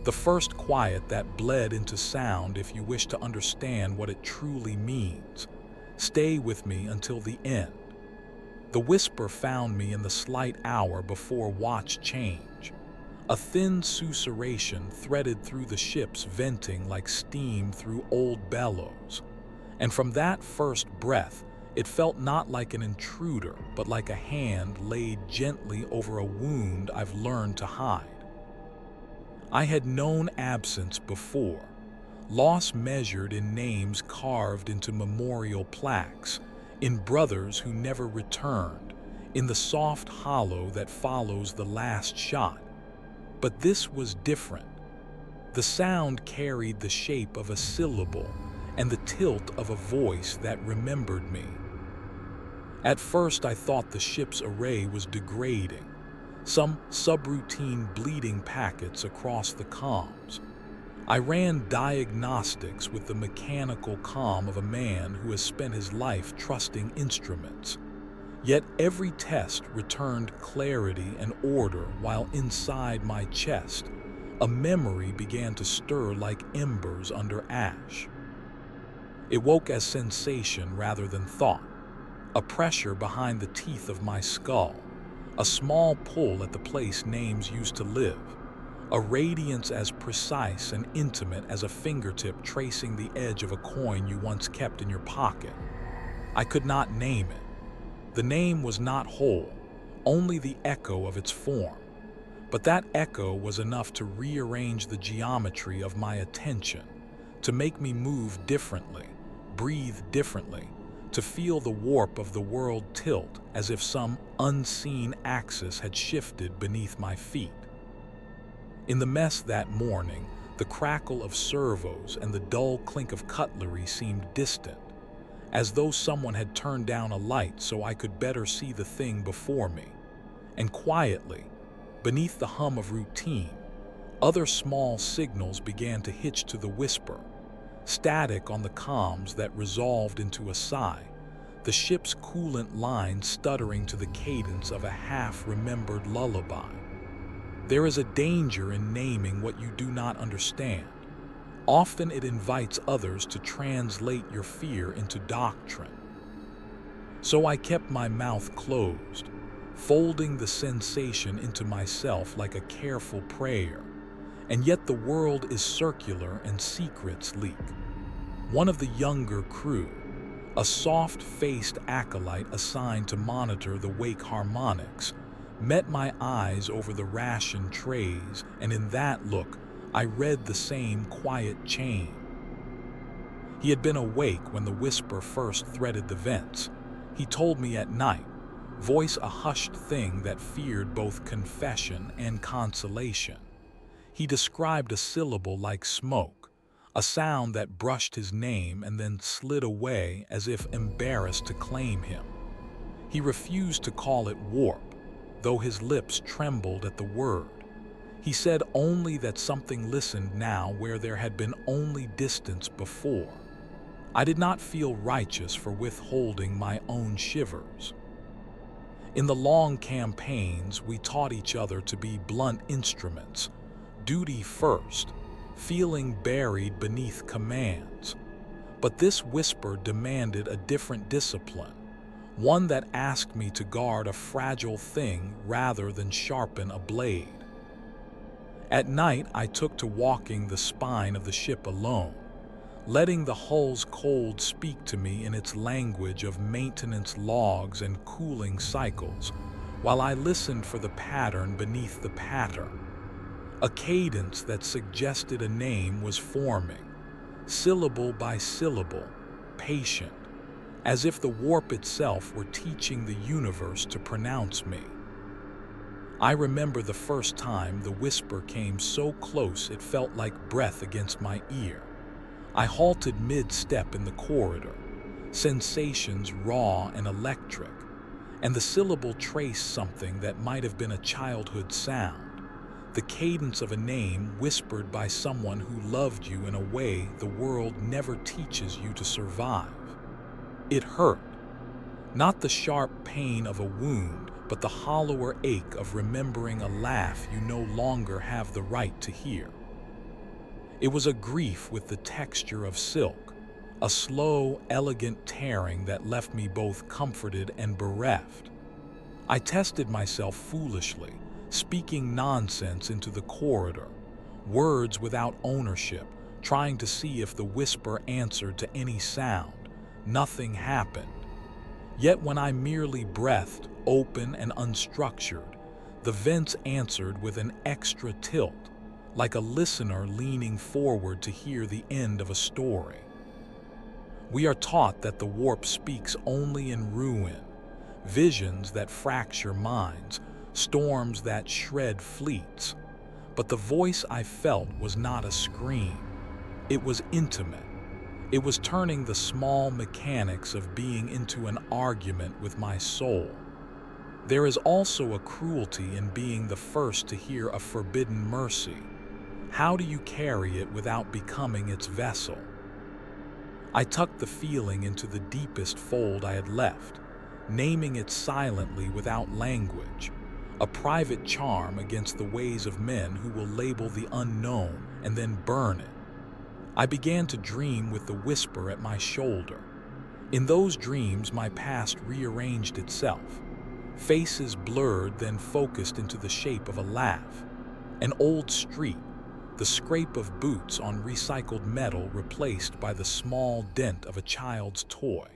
The first quiet that bled into sound if you wish to understand what it truly means. Stay with me until the end. The whisper found me in the slight hour before watch change. A thin susurration threaded through the ship's venting like steam through old bellows. And from that first breath, it felt not like an intruder, but like a hand laid gently over a wound I've learned to hide. I had known absence before, loss measured in names carved into memorial plaques, in brothers who never returned, in the soft hollow that follows the last shot. But this was different. The sound carried the shape of a syllable and the tilt of a voice that remembered me. At first I thought the ship's array was degrading, some subroutine bleeding packets across the comms. I ran diagnostics with the mechanical calm of a man who has spent his life trusting instruments. Yet every test returned clarity and order, while inside my chest, a memory began to stir like embers under ash. It woke as sensation rather than thought, a pressure behind the teeth of my skull, a small pull at the place names used to live, a radiance as precise and intimate as a fingertip tracing the edge of a coin you once kept in your pocket. I could not name it. The name was not whole, only the echo of its form. But that echo was enough to rearrange the geometry of my attention, to make me move differently, breathe differently, to feel the warp of the world tilt as if some unseen axis had shifted beneath my feet. In the mess that morning, the crackle of servos and the dull clink of cutlery seemed distant, as though someone had turned down a light so I could better see the thing before me. And quietly, beneath the hum of routine, other small signals began to hitch to the whisper, static on the comms that resolved into a sigh, the ship's coolant line stuttering to the cadence of a half-remembered lullaby. There is a danger in naming what you do not understand. Often it invites others to translate your fear into doctrine. So I kept my mouth closed, folding the sensation into myself like a careful prayer. And yet the world is circular and secrets leak. One of the younger crew, a soft-faced acolyte assigned to monitor the wake harmonics, met my eyes over the ration trays, and in that look, I read the same quiet chain. He had been awake when the whisper first threaded the vents. He told me at night, voice a hushed thing that feared both confession and consolation. He described a syllable like smoke, a sound that brushed his name and then slid away as if embarrassed to claim him. He refused to call it warp, though his lips trembled at the word. He said only that something listened now where there had been only distance before. I did not feel righteous for withholding my own shivers. In the long campaigns, we taught each other to be blunt instruments, duty first, feeling buried beneath commands. But this whisper demanded a different discipline, one that asked me to guard a fragile thing rather than sharpen a blade. At night, I took to walking the spine of the ship alone, letting the hull's cold speak to me in its language of maintenance logs and cooling cycles, while I listened for the pattern beneath the pattern. A cadence that suggested a name was forming, syllable by syllable, patient, as if the warp itself were teaching the universe to pronounce me. I remember the first time the whisper came so close it felt like breath against my ear. I halted mid-step in the corridor, sensations raw and electric, and the syllable traced something that might have been a childhood sound, the cadence of a name whispered by someone who loved you in a way the world never teaches you to survive. It hurt, not the sharp pain of a wound, but the hollower ache of remembering a laugh you no longer have the right to hear. It was a grief with the texture of silk, a slow, elegant tearing that left me both comforted and bereft. I tested myself foolishly, speaking nonsense into the corridor, words without ownership, trying to see if the whisper answered to any sound. Nothing happened. Yet when I merely breathed, open and unstructured, the vents answered with an extra tilt, like a listener leaning forward to hear the end of a story. We are taught that the warp speaks only in ruin, visions that fracture minds, storms that shred fleets. But the voice I felt was not a scream. It was intimate. It was turning the small mechanics of being into an argument with my soul. There is also a cruelty in being the first to hear a forbidden mercy. How do you carry it without becoming its vessel? I tucked the feeling into the deepest fold I had left, naming it silently without language, a private charm against the ways of men who will label the unknown and then burn it. I began to dream with the whisper at my shoulder. In those dreams, my past rearranged itself. Faces blurred, then focused into the shape of a laugh. An old street, the scrape of boots on recycled metal replaced by the small dent of a child's toy.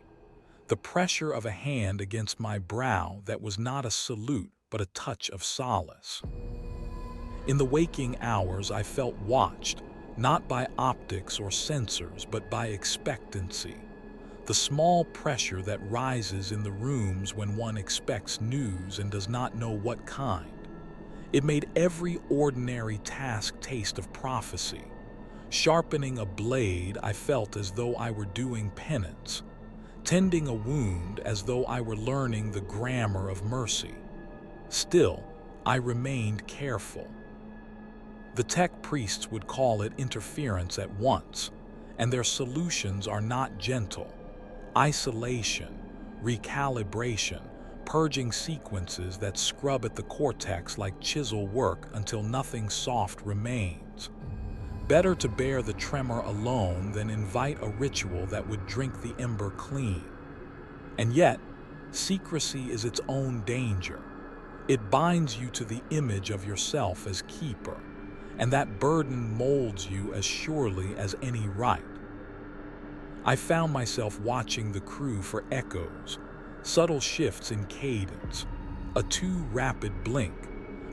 The pressure of a hand against my brow that was not a salute but a touch of solace. In the waking hours, I felt watched, not by optics or sensors, but by expectancy. The small pressure that rises in the rooms when one expects news and does not know what kind. It made every ordinary task taste of prophecy. Sharpening a blade, I felt as though I were doing penance. Tending a wound as though I were learning the grammar of mercy. Still, I remained careful. The tech priests would call it interference at once, and their solutions are not gentle. Isolation, recalibration, purging sequences that scrub at the cortex like chisel work until nothing soft remains. Better to bear the tremor alone than invite a ritual that would drink the ember clean. And yet, secrecy is its own danger. It binds you to the image of yourself as keeper, and that burden molds you as surely as any rite. I found myself watching the crew for echoes, subtle shifts in cadence, a too rapid blink,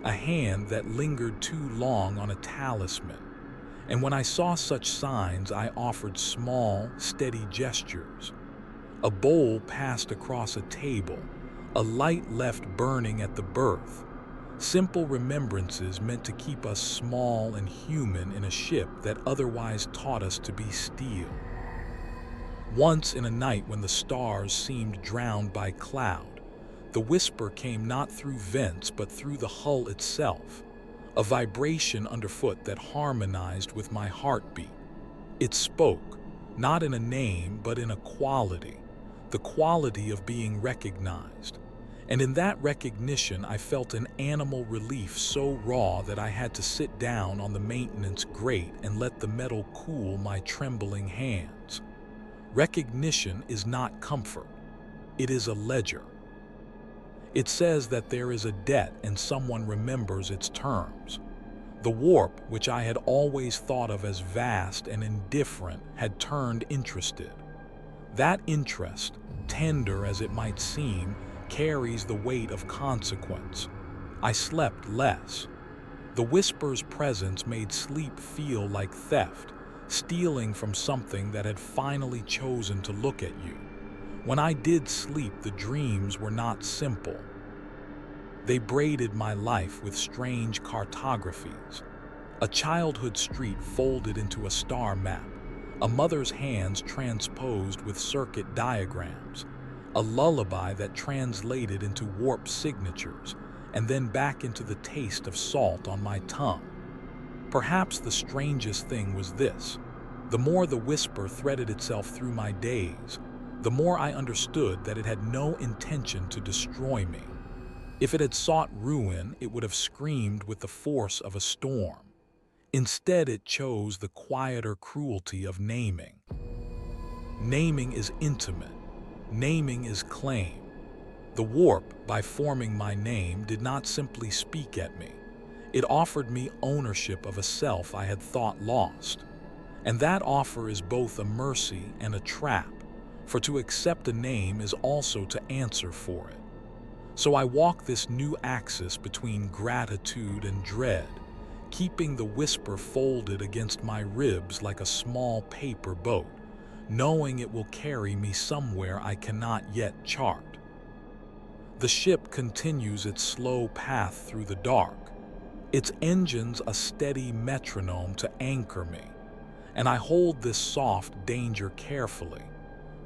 a hand that lingered too long on a talisman. And when I saw such signs, I offered small, steady gestures. A bowl passed across a table, a light left burning at the berth. Simple remembrances meant to keep us small and human in a ship that otherwise taught us to be steel. Once in a night when the stars seemed drowned by cloud, the whisper came not through vents but through the hull itself, a vibration underfoot that harmonized with my heartbeat. It spoke, not in a name but in a quality, the quality of being recognized. And in that recognition, I felt an animal relief so raw that I had to sit down on the maintenance grate and let the metal cool my trembling hands. Recognition is not comfort. It is a ledger. It says that there is a debt and someone remembers its terms. The warp, which I had always thought of as vast and indifferent, had turned interested. That interest, tender as it might seem, carries the weight of consequence. I slept less. The whisper's presence made sleep feel like theft, stealing from something that had finally chosen to look at you. When I did sleep, the dreams were not simple. They braided my life with strange cartographies. A childhood street folded into a star map, a mother's hands transposed with circuit diagrams, a lullaby that translated into warp signatures, and then back into the taste of salt on my tongue. Perhaps the strangest thing was this. The more the whisper threaded itself through my days, the more I understood that it had no intention to destroy me. If it had sought ruin, it would have screamed with the force of a storm. Instead, it chose the quieter cruelty of naming. Naming is intimate. Naming is claim. The warp, by forming my name, did not simply speak at me. It offered me ownership of a self I had thought lost. And that offer is both a mercy and a trap, for to accept a name is also to answer for it. So I walk this new axis between gratitude and dread, keeping the whisper folded against my ribs like a small paper boat, knowing it will carry me somewhere I cannot yet chart. The ship continues its slow path through the dark, its engines a steady metronome to anchor me, and I hold this soft danger carefully,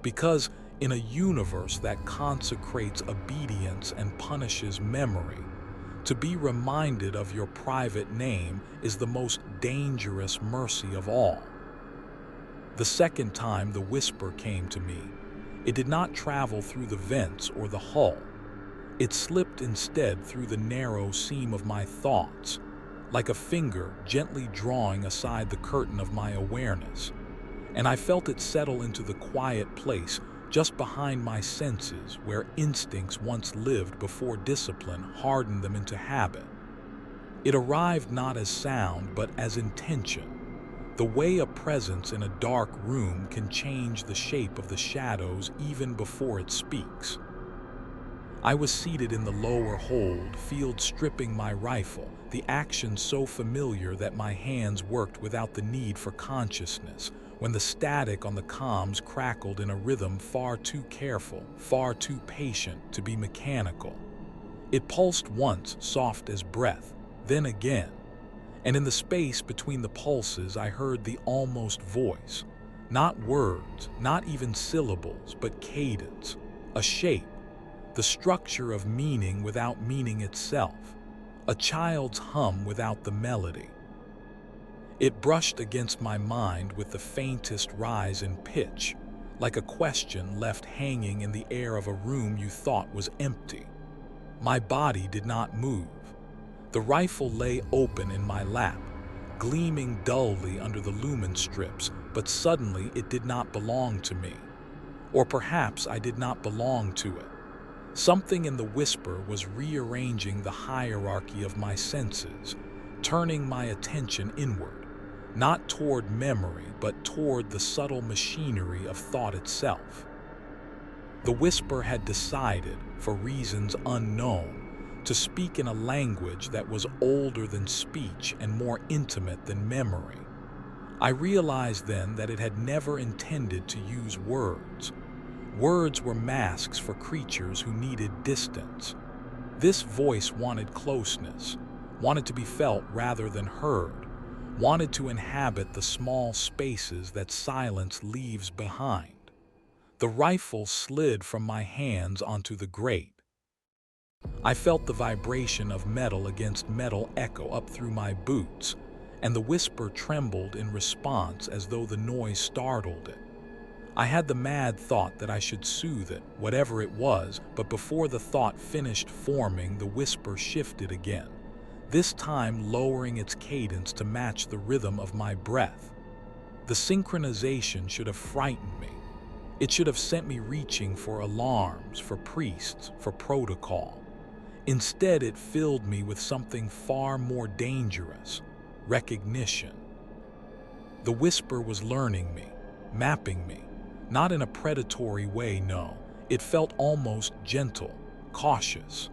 because in a universe that consecrates obedience and punishes memory, to be reminded of your private name is the most dangerous mercy of all. The second time the whisper came to me, it did not travel through the vents or the hull. It slipped instead through the narrow seam of my thoughts, like a finger gently drawing aside the curtain of my awareness, and I felt it settle into the quiet place just behind my senses where instincts once lived before discipline hardened them into habit. It arrived not as sound but as intention, the way a presence in a dark room can change the shape of the shadows even before it speaks. I was seated in the lower hold, field stripping my rifle, the action so familiar that my hands worked without the need for consciousness, when the static on the comms crackled in a rhythm far too careful, far too patient to be mechanical. It pulsed once, soft as breath, then again, and in the space between the pulses I heard the almost voice, not words, not even syllables, but cadence, a shape, the structure of meaning without meaning itself, a child's hum without the melody. It brushed against my mind with the faintest rise in pitch, like a question left hanging in the air of a room you thought was empty. My body did not move. The rifle lay open in my lap, gleaming dully under the lumen strips, but suddenly it did not belong to me. Or perhaps I did not belong to it. Something in the whisper was rearranging the hierarchy of my senses, turning my attention inward, not toward memory, but toward the subtle machinery of thought itself. The whisper had decided, for reasons unknown, to speak in a language that was older than speech and more intimate than memory. I realized then that it had never intended to use words. Words were masks for creatures who needed distance. This voice wanted closeness, wanted to be felt rather than heard, wanted to inhabit the small spaces that silence leaves behind. The rifle slid from my hands onto the grate. I felt the vibration of metal against metal echo up through my boots, and the whisper trembled in response as though the noise startled it. I had the mad thought that I should soothe it, whatever it was, but before the thought finished forming, the whisper shifted again, this time lowering its cadence to match the rhythm of my breath. The synchronization should have frightened me. It should have sent me reaching for alarms, for priests, for protocol. Instead, it filled me with something far more dangerous: recognition. The whisper was learning me, mapping me, not in a predatory way, no. It felt almost gentle, cautious,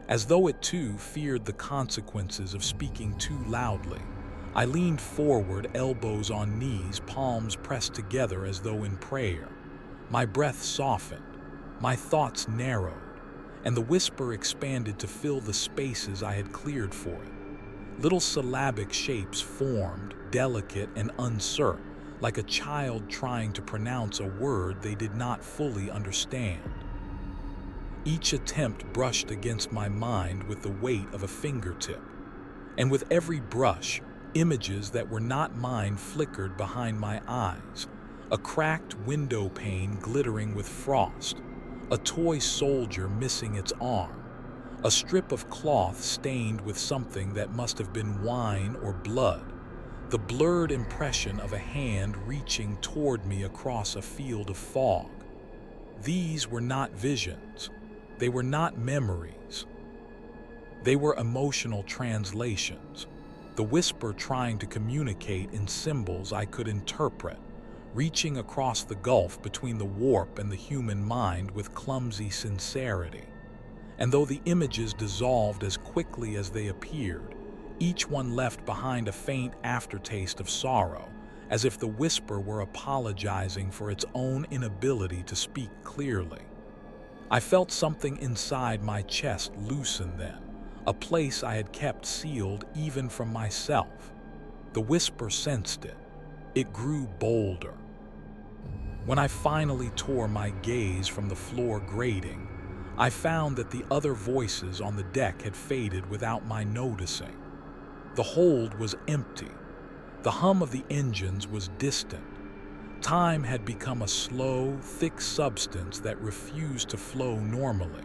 as though it too feared the consequences of speaking too loudly. I leaned forward, elbows on knees, palms pressed together as though in prayer. My breath softened, my thoughts narrowed, and the whisper expanded to fill the spaces I had cleared for it. Little syllabic shapes formed, delicate and uncertain, like a child trying to pronounce a word they did not fully understand. Each attempt brushed against my mind with the weight of a fingertip, and with every brush, images that were not mine flickered behind my eyes, a cracked window pane glittering with frost, a toy soldier missing its arm, a strip of cloth stained with something that must have been wine or blood. the blurred impression of a hand reaching toward me across a field of fog. These were not visions. They were not memories. They were emotional translations, the whisper trying to communicate in symbols I could interpret, reaching across the gulf between the warp and the human mind with clumsy sincerity. And though the images dissolved as quickly as they appeared, each one left behind a faint aftertaste of sorrow, as if the whisper were apologizing for its own inability to speak clearly. I felt something inside my chest loosen then, a place I had kept sealed even from myself. The whisper sensed it. It grew bolder. When I finally tore my gaze from the floor grating, I found that the other voices on the deck had faded without my noticing. The hold was empty. The hum of the engines was distant. Time had become a slow, thick substance that refused to flow normally.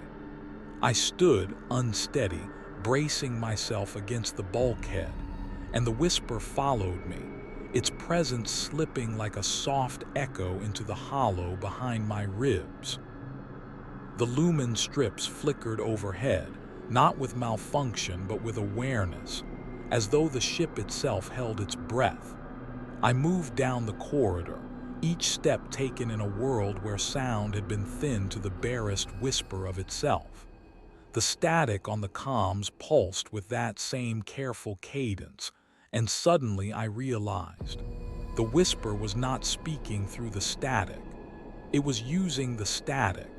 I stood, unsteady, bracing myself against the bulkhead, and the whisper followed me, its presence slipping like a soft echo into the hollow behind my ribs. The lumen strips flickered overhead, not with malfunction but with awareness, as though the ship itself held its breath. I moved down the corridor, each step taken in a world where sound had been thinned to the barest whisper of itself. The static on the comms pulsed with that same careful cadence, and suddenly I realized the whisper was not speaking through the static. It was using the static,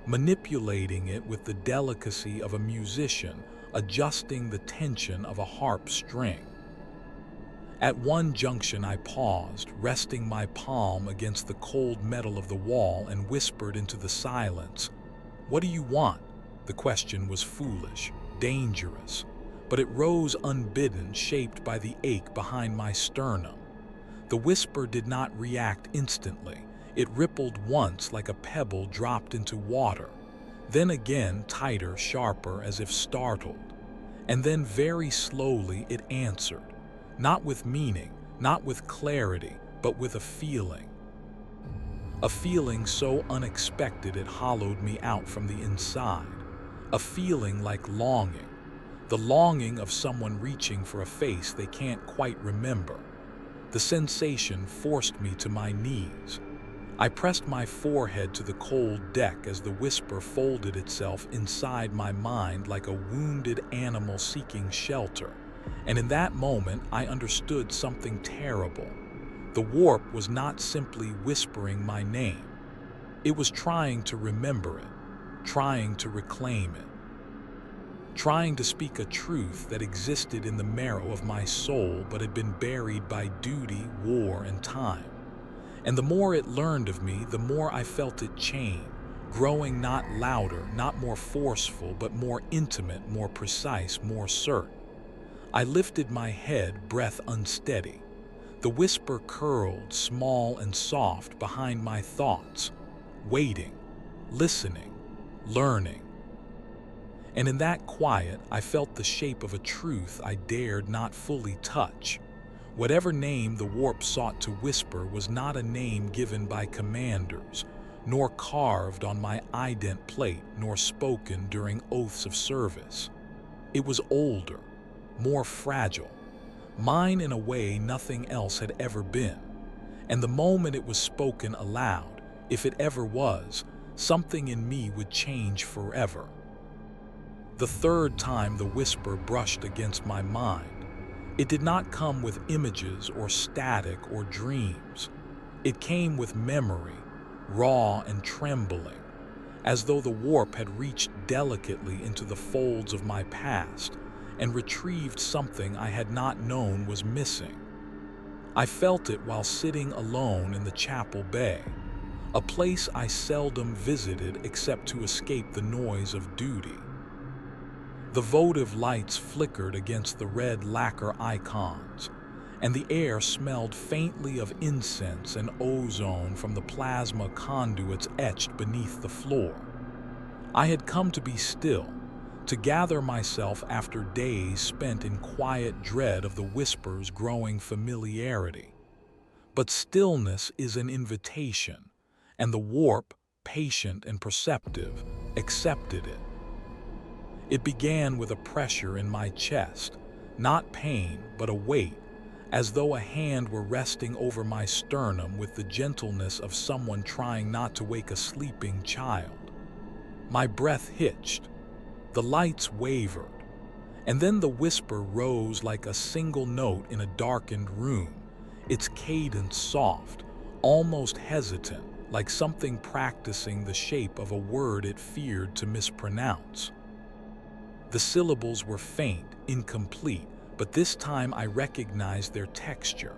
manipulating it with the delicacy of a musician adjusting the tension of a harp string. At one junction I paused, resting my palm against the cold metal of the wall, and whispered into the silence, "What do you want?" The question was foolish, dangerous, but it rose unbidden, shaped by the ache behind my sternum. The whisper did not react instantly. It rippled once like a pebble dropped into water, then again tighter, sharper, as if startled. And then very slowly it answered, not with meaning, not with clarity, but with a feeling. A feeling so unexpected it hollowed me out from the inside. A feeling like longing, the longing of someone reaching for a face they can't quite remember. The sensation forced me to my knees. I pressed my forehead to the cold deck as the whisper folded itself inside my mind like a wounded animal seeking shelter. And in that moment, I understood something terrible. The warp was not simply whispering my name. It was trying to remember it, trying to reclaim it, trying to speak a truth that existed in the marrow of my soul but had been buried by duty, war, and time. And the more it learned of me, the more I felt it chain, growing not louder, not more forceful, but more intimate, more precise, more certain. I lifted my head, breath unsteady. The whisper curled, small and soft, behind my thoughts, waiting, listening, learning. And in that quiet, I felt the shape of a truth I dared not fully touch. Whatever name the warp sought to whisper was not a name given by commanders, nor carved on my ident plate, nor spoken during oaths of service. It was older, more fragile, mine in a way nothing else had ever been. And the moment it was spoken aloud, if it ever was, something in me would change forever. The third time the whisper brushed against my mind, it did not come with images or static or dreams. It came with memory, raw and trembling, as though the warp had reached delicately into the folds of my past and retrieved something I had not known was missing. I felt it while sitting alone in the chapel bay, a place I seldom visited except to escape the noise of duty. The votive lights flickered against the red lacquer icons, and the air smelled faintly of incense and ozone from the plasma conduits etched beneath the floor. I had come to be still, to gather myself after days spent in quiet dread of the whisper's growing familiarity. But stillness is an invitation, and the warp, patient and perceptive, accepted it. It began with a pressure in my chest, not pain, but a weight, as though a hand were resting over my sternum with the gentleness of someone trying not to wake a sleeping child. My breath hitched, the lights wavered, and then the whisper rose like a single note in a darkened room, its cadence soft, almost hesitant, like something practicing the shape of a word it feared to mispronounce. The syllables were faint, incomplete, but this time I recognized their texture,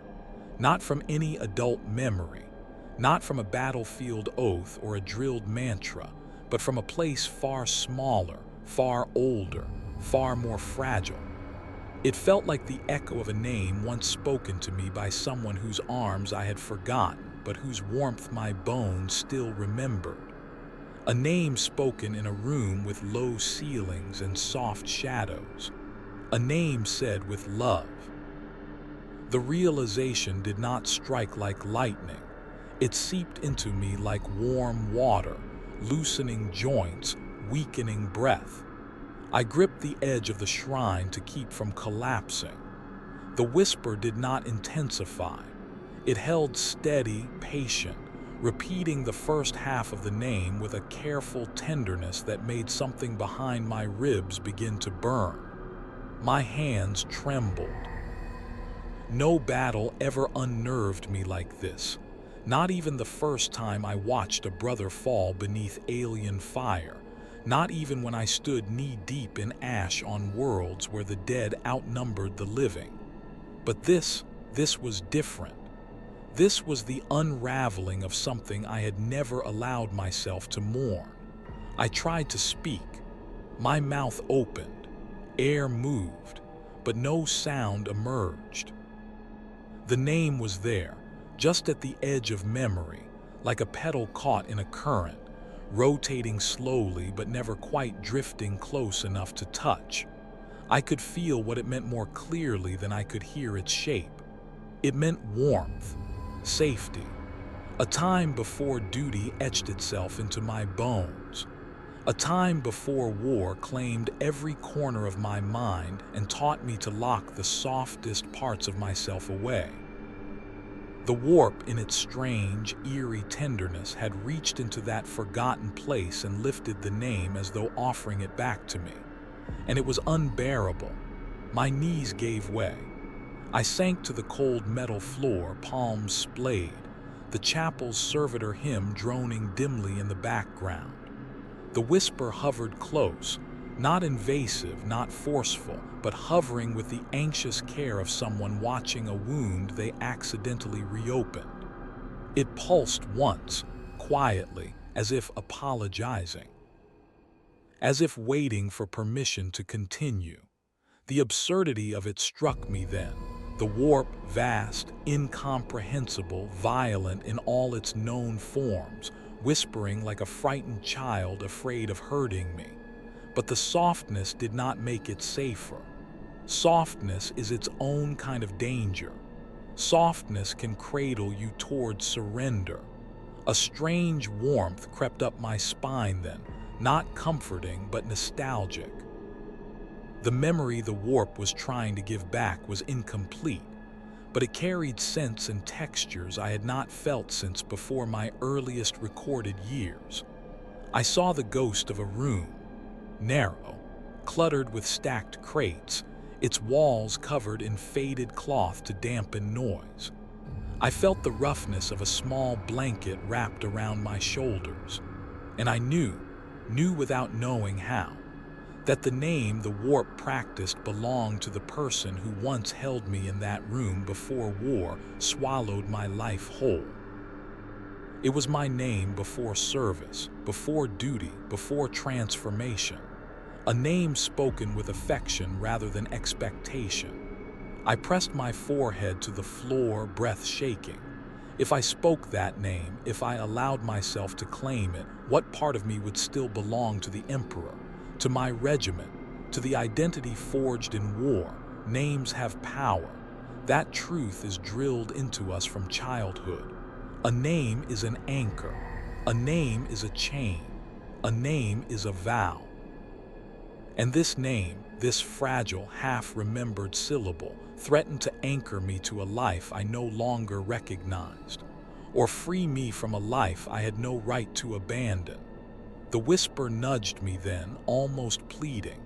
not from any adult memory, not from a battlefield oath or a drilled mantra, but from a place far smaller, far older, far more fragile. It felt like the echo of a name once spoken to me by someone whose arms I had forgotten, but whose warmth my bones still remembered. A name spoken in a room with low ceilings and soft shadows. A name said with love. The realization did not strike like lightning. It seeped into me like warm water, loosening joints, weakening breath. I gripped the edge of the shrine to keep from collapsing. The whisper did not intensify. It held steady, patient, repeating the first half of the name with a careful tenderness that made something behind my ribs begin to burn. My hands trembled. No battle ever unnerved me like this, not even the first time I watched a brother fall beneath alien fire, not even when I stood knee-deep in ash on worlds where the dead outnumbered the living. But this was different. This was the unraveling of something I had never allowed myself to mourn. I tried to speak. My mouth opened. Air moved, but no sound emerged. The name was there, just at the edge of memory, like a petal caught in a current, rotating slowly but never quite drifting close enough to touch. I could feel what it meant more clearly than I could hear its shape. It meant warmth, safety, a time before duty etched itself into my bones, a time before war claimed every corner of my mind and taught me to lock the softest parts of myself away. The warp, in its strange, eerie tenderness, had reached into that forgotten place and lifted the name as though offering it back to me. And it was unbearable. My knees gave way. I sank to the cold metal floor, palms splayed, the chapel's servitor hymn droning dimly in the background. The whisper hovered close, not invasive, not forceful, but hovering with the anxious care of someone watching a wound they accidentally reopened. It pulsed once, quietly, as if apologizing, as if waiting for permission to continue. The absurdity of it struck me then. The warp, vast, incomprehensible, violent in all its known forms, whispering like a frightened child afraid of hurting me. But the softness did not make it safer. Softness is its own kind of danger. Softness can cradle you towards surrender. A strange warmth crept up my spine then, not comforting but nostalgic. The memory the warp was trying to give back was incomplete, but it carried scents and textures I had not felt since before my earliest recorded years. I saw the ghost of a room, narrow, cluttered with stacked crates, its walls covered in faded cloth to dampen noise. I felt the roughness of a small blanket wrapped around my shoulders, and I knew without knowing how, that the name the warp practiced belonged to the person who once held me in that room before war swallowed my life whole. It was my name before service, before duty, before transformation. A name spoken with affection rather than expectation. I pressed my forehead to the floor, breath shaking. If I spoke that name, if I allowed myself to claim it, what part of me would still belong to the Emperor, to my regiment, To the identity forged in war, names have power. That truth is drilled into us from childhood. A name is an anchor. A name is a chain. A name is a vow. And this name, this fragile, half-remembered syllable, threatened to anchor me to a life I no longer recognized, or free me from a life I had no right to abandon. The whisper nudged me then, almost pleading.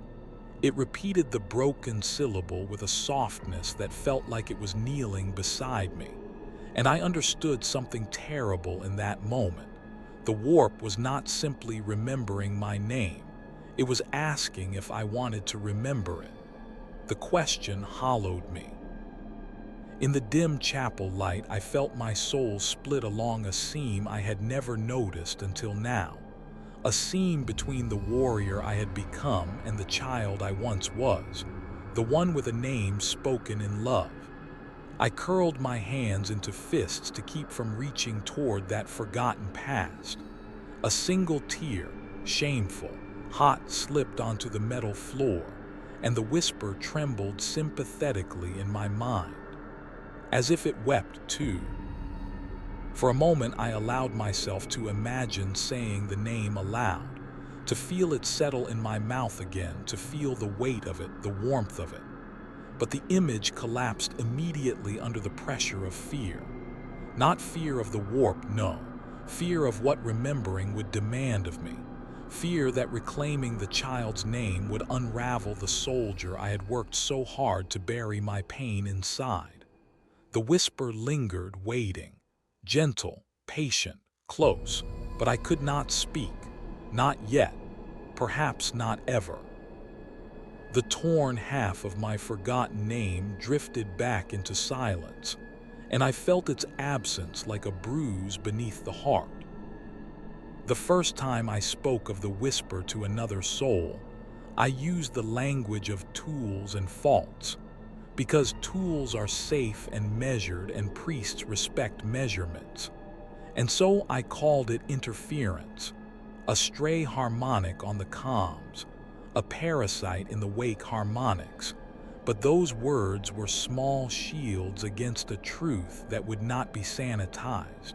It repeated the broken syllable with a softness that felt like it was kneeling beside me. And I understood something terrible in that moment. The warp was not simply remembering my name. It was asking if I wanted to remember it. The question hollowed me. In the dim chapel light, I felt my soul split along a seam I had never noticed until now. A seam between the warrior I had become and the child I once was, the one with a name spoken in love. I curled my hands into fists to keep from reaching toward that forgotten past. A single tear, shameful, hot, slipped onto the metal floor, and the whisper trembled sympathetically in my mind, as if it wept too. For a moment I allowed myself to imagine saying the name aloud, to feel it settle in my mouth again, to feel the weight of it, the warmth of it. But the image collapsed immediately under the pressure of fear. Not fear of the warp, no. Fear of what remembering would demand of me. Fear that reclaiming the child's name would unravel the soldier I had worked so hard to bury my pain inside. The whisper lingered, waiting. Gentle, patient, close, but I could not speak. Not yet. Perhaps not ever. The torn half of my forgotten name drifted back into silence, and I felt its absence like a bruise beneath the heart. The first time I spoke of the whisper to another soul, I used the language of tools and faults, because tools are safe and measured and priests respect measurements. And so I called it interference, a stray harmonic on the comms, a parasite in the wake harmonics. But those words were small shields against a truth that would not be sanitized.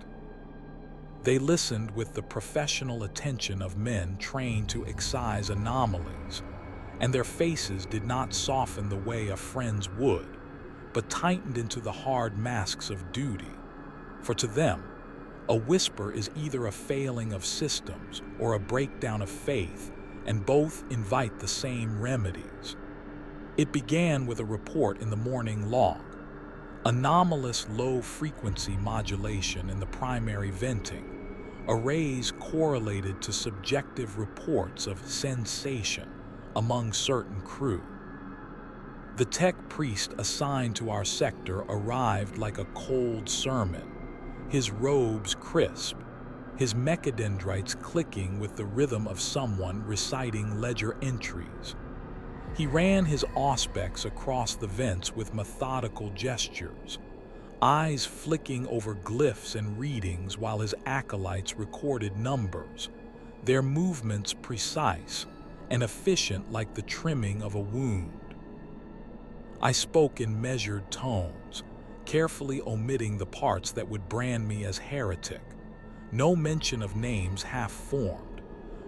They listened with the professional attention of men trained to excise anomalies, and their faces did not soften the way a friend's would, but tightened into the hard masks of duty. For to them, a whisper is either a failing of systems or a breakdown of faith, and both invite the same remedies. It began with a report in the morning log. Anomalous low-frequency modulation in the primary venting, arrays correlated to subjective reports of sensation among certain crew. The tech priest assigned to our sector arrived like a cold sermon, his robes crisp, his mechadendrites clicking with the rhythm of someone reciting ledger entries. He ran his auspex across the vents with methodical gestures, eyes flicking over glyphs and readings while his acolytes recorded numbers, their movements precise and efficient like the trimming of a wound. I spoke in measured tones, carefully omitting the parts that would brand me as heretic. No mention of names half-formed,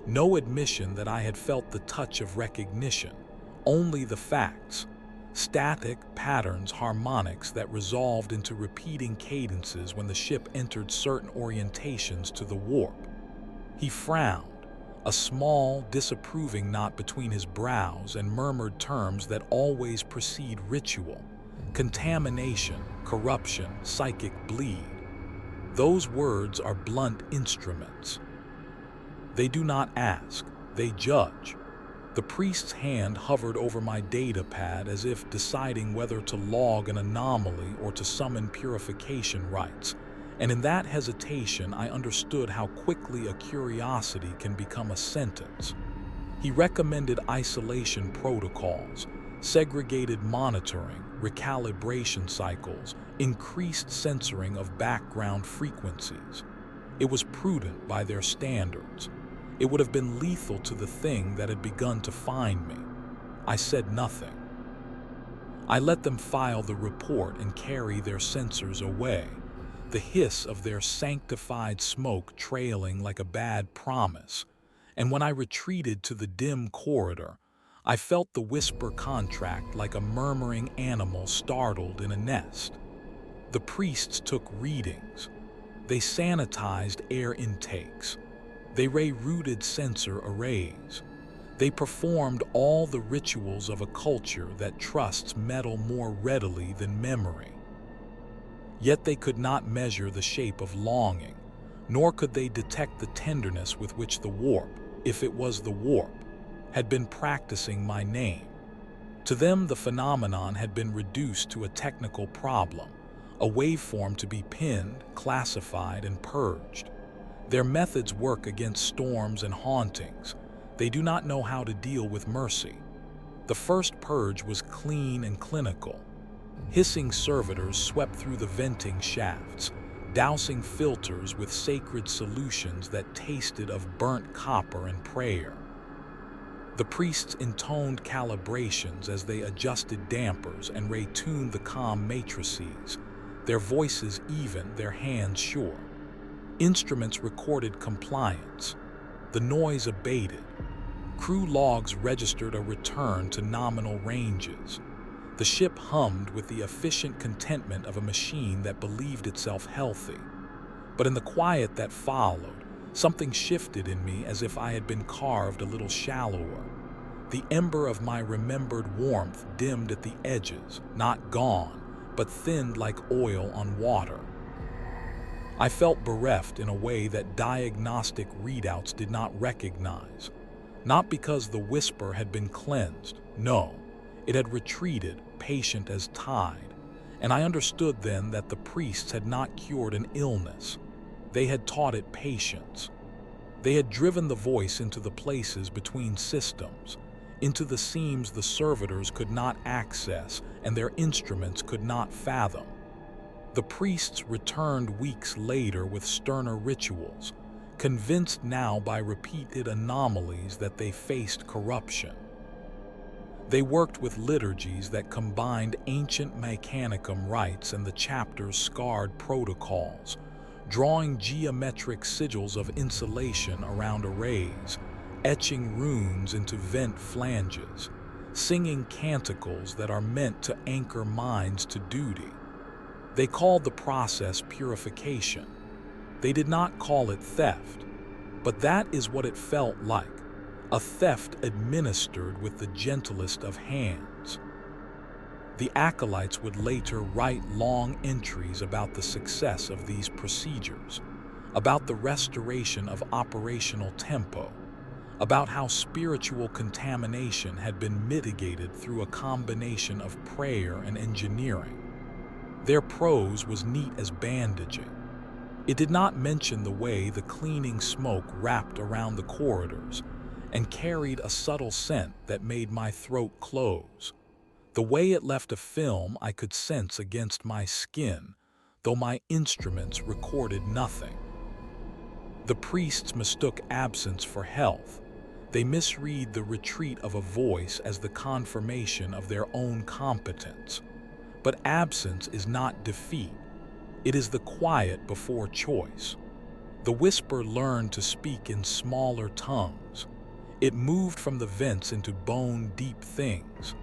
no admission that I had felt the touch of recognition, only the facts, static patterns, harmonics that resolved into repeating cadences when the ship entered certain orientations to the warp. He frowned, a small, disapproving knot between his brows, and murmured terms that always precede ritual: contamination, corruption, psychic bleed. Those words are blunt instruments. They do not ask, they judge. The priest's hand hovered over my data pad as if deciding whether to log an anomaly or to summon purification rites. And in that hesitation, I understood how quickly a curiosity can become a sentence. He recommended isolation protocols, segregated monitoring, recalibration cycles, increased censoring of background frequencies. It was prudent by their standards. It would have been lethal to the thing that had begun to find me. I said nothing. I let them file the report and carry their censers away, the hiss of their sanctified smoke trailing like a bad promise. And when I retreated to the dim corridor, I felt the whisper contract like a murmuring animal startled in a nest. The priests took readings. They sanitized air intakes. They rerouted sensor arrays. They performed all the rituals of a culture that trusts metal more readily than memory. Yet they could not measure the shape of longing, nor could they detect the tenderness with which the warp, if it was the warp, had been practicing my name. To them, the phenomenon had been reduced to a technical problem, a waveform to be pinned, classified, and purged. Their methods work against storms and hauntings. They do not know how to deal with mercy. The first purge was clean and clinical. Hissing servitors swept through the venting shafts, dousing filters with sacred solutions that tasted of burnt copper and prayer. The priests intoned calibrations as they adjusted dampers and retuned the comm matrices, their voices even, their hands sure. Instruments recorded compliance. The noise abated. Crew logs registered a return to nominal ranges. The ship hummed with the efficient contentment of a machine that believed itself healthy. But in the quiet that followed, something shifted in me as if I had been carved a little shallower. The ember of my remembered warmth dimmed at the edges, not gone, but thinned like oil on water. I felt bereft in a way that diagnostic readouts did not recognize. Not because the whisper had been cleansed, no. It had retreated, patient as tide, and I understood then that the priests had not cured an illness. They had taught it patience. They had driven the voice into the places between systems, into the seams the servitors could not access and their instruments could not fathom. The priests returned weeks later with sterner rituals, convinced now by repeated anomalies that they faced corruption. They worked with liturgies that combined ancient Mechanicum rites and the chapter's scarred protocols, drawing geometric sigils of insulation around arrays, etching runes into vent flanges, singing canticles that are meant to anchor minds to duty. They called the process purification. They did not call it theft, but that is what it felt like. A theft administered with the gentlest of hands. The acolytes would later write long entries about the success of these procedures, about the restoration of operational tempo, about how spiritual contamination had been mitigated through a combination of prayer and engineering. Their prose was neat as bandaging. It did not mention the way the cleaning smoke wrapped around the corridors and carried a subtle scent that made my throat close. The way it left a film I could sense against my skin, though my instruments recorded nothing. The priests mistook absence for health. They misread the retreat of a voice as the confirmation of their own competence. But absence is not defeat. It is the quiet before choice. The whisper learned to speak in smaller tongues. It moved from the vents into bone-deep things.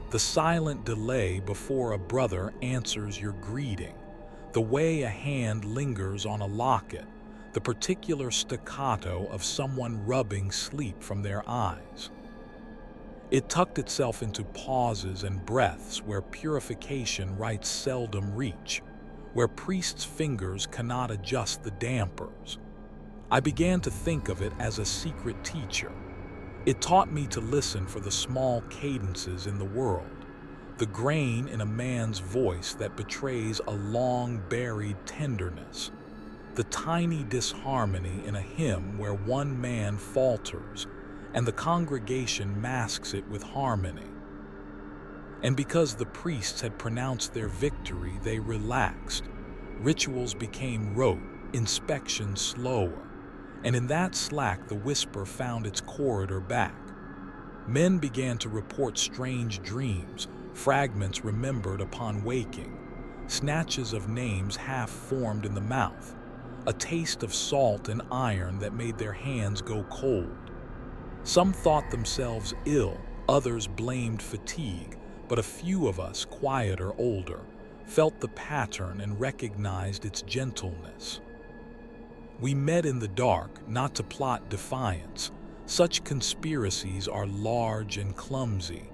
The silent delay before a brother answers your greeting. The way a hand lingers on a locket. The particular staccato of someone rubbing sleep from their eyes. It tucked itself into pauses and breaths where purification rites seldom reach, where priests' fingers cannot adjust the dampers. I began to think of it as a secret teacher. It taught me to listen for the small cadences in the world, the grain in a man's voice that betrays a long-buried tenderness, the tiny disharmony in a hymn where one man falters and the congregation masks it with harmony. And because the priests had pronounced their victory, they relaxed. Rituals became rote, inspection slower. And in that slack, the whisper found its corridor back. Men began to report strange dreams, fragments remembered upon waking, snatches of names half formed in the mouth, a taste of salt and iron that made their hands go cold. Some thought themselves ill, others blamed fatigue, but a few of us, quieter, older, felt the pattern and recognized its gentleness. We met in the dark, not to plot defiance. Such conspiracies are large and clumsy,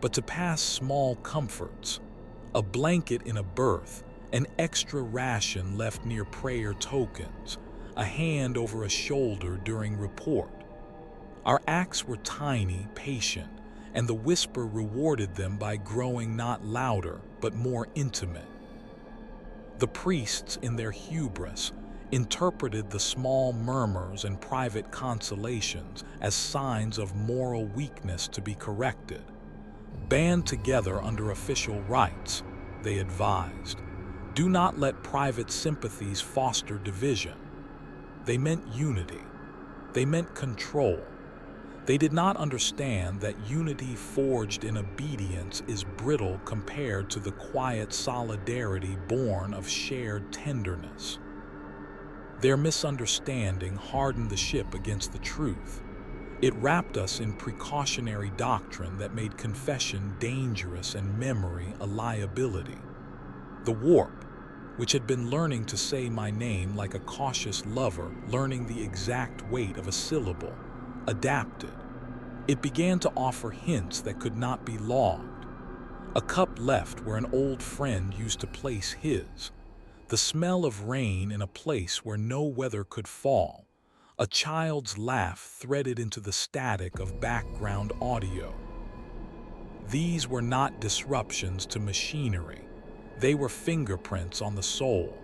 but to pass small comforts, a blanket in a berth, an extra ration left near prayer tokens, a hand over a shoulder during report. Our acts were tiny, patient, and the whisper rewarded them by growing not louder, but more intimate. The priests, in their hubris, interpreted the small murmurs and private consolations as signs of moral weakness to be corrected. Band together under official rites, they advised. Do not let private sympathies foster division. They meant unity. They meant control. They did not understand that unity forged in obedience is brittle compared to the quiet solidarity born of shared tenderness. Their misunderstanding hardened the ship against the truth. It wrapped us in precautionary doctrine that made confession dangerous and memory a liability. The warp, which had been learning to say my name like a cautious lover learning the exact weight of a syllable, adapted. It began to offer hints that could not be logged. A cup left where an old friend used to place his. The smell of rain in a place where no weather could fall. A child's laugh threaded into the static of background audio. These were not disruptions to machinery. They were fingerprints on the soul.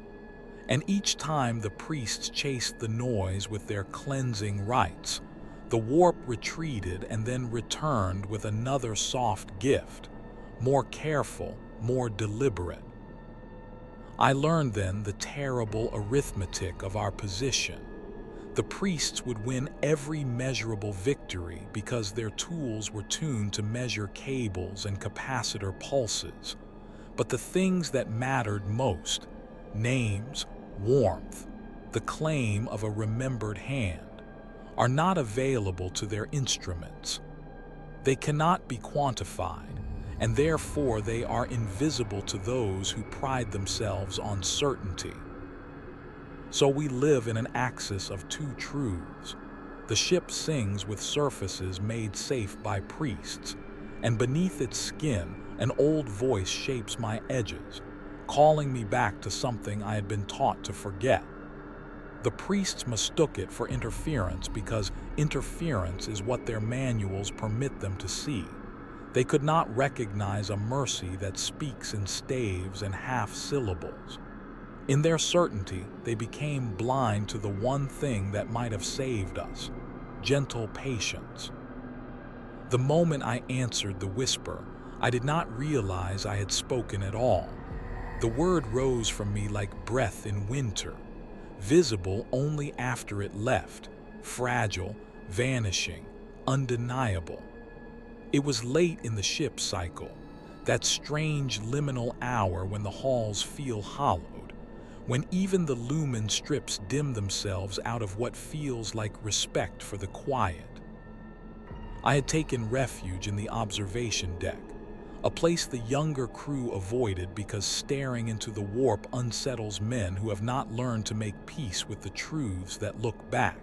And each time the priests chased the noise with their cleansing rites, the warp retreated and then returned with another soft gift, more careful, more deliberate. I learned then the terrible arithmetic of our position. The priests would win every measurable victory because their tools were tuned to measure cables and capacitor pulses. But the things that mattered most, names, warmth, the claim of a remembered hand, are not available to their instruments. They cannot be quantified, and therefore they are invisible to those who pride themselves on certainty. So we live in an axis of two truths. The ship sings with surfaces made safe by priests, and beneath its skin, an old voice shapes my edges, calling me back to something I had been taught to forget. The priests mistook it for interference because interference is what their manuals permit them to see. They could not recognize a mercy that speaks in staves and half syllables. In their certainty, they became blind to the one thing that might have saved us: gentle patience. The moment I answered the whisper, I did not realize I had spoken at all. The word rose from me like breath in winter, visible only after it left, fragile, vanishing, undeniable. It was late in the ship cycle, that strange liminal hour when the halls feel hollowed, when even the lumen strips dim themselves out of what feels like respect for the quiet. I had taken refuge in the observation deck, a place the younger crew avoided because staring into the warp unsettles men who have not learned to make peace with the truths that look back.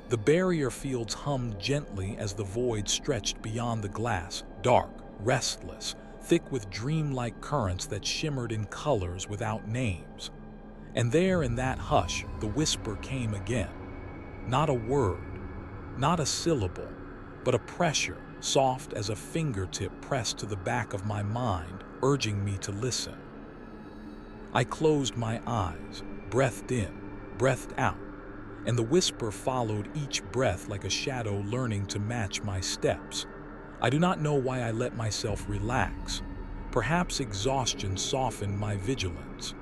The barrier fields hummed gently as the void stretched beyond the glass, dark, restless, thick with dreamlike currents that shimmered in colors without names. And there in that hush, the whisper came again. Not a word, not a syllable, but a pressure, soft as a fingertip pressed to the back of my mind, urging me to listen. I closed my eyes, breathed in, breathed out, and the whisper followed each breath like a shadow learning to match my steps. I do not know why I let myself relax. Perhaps exhaustion softened my vigilance.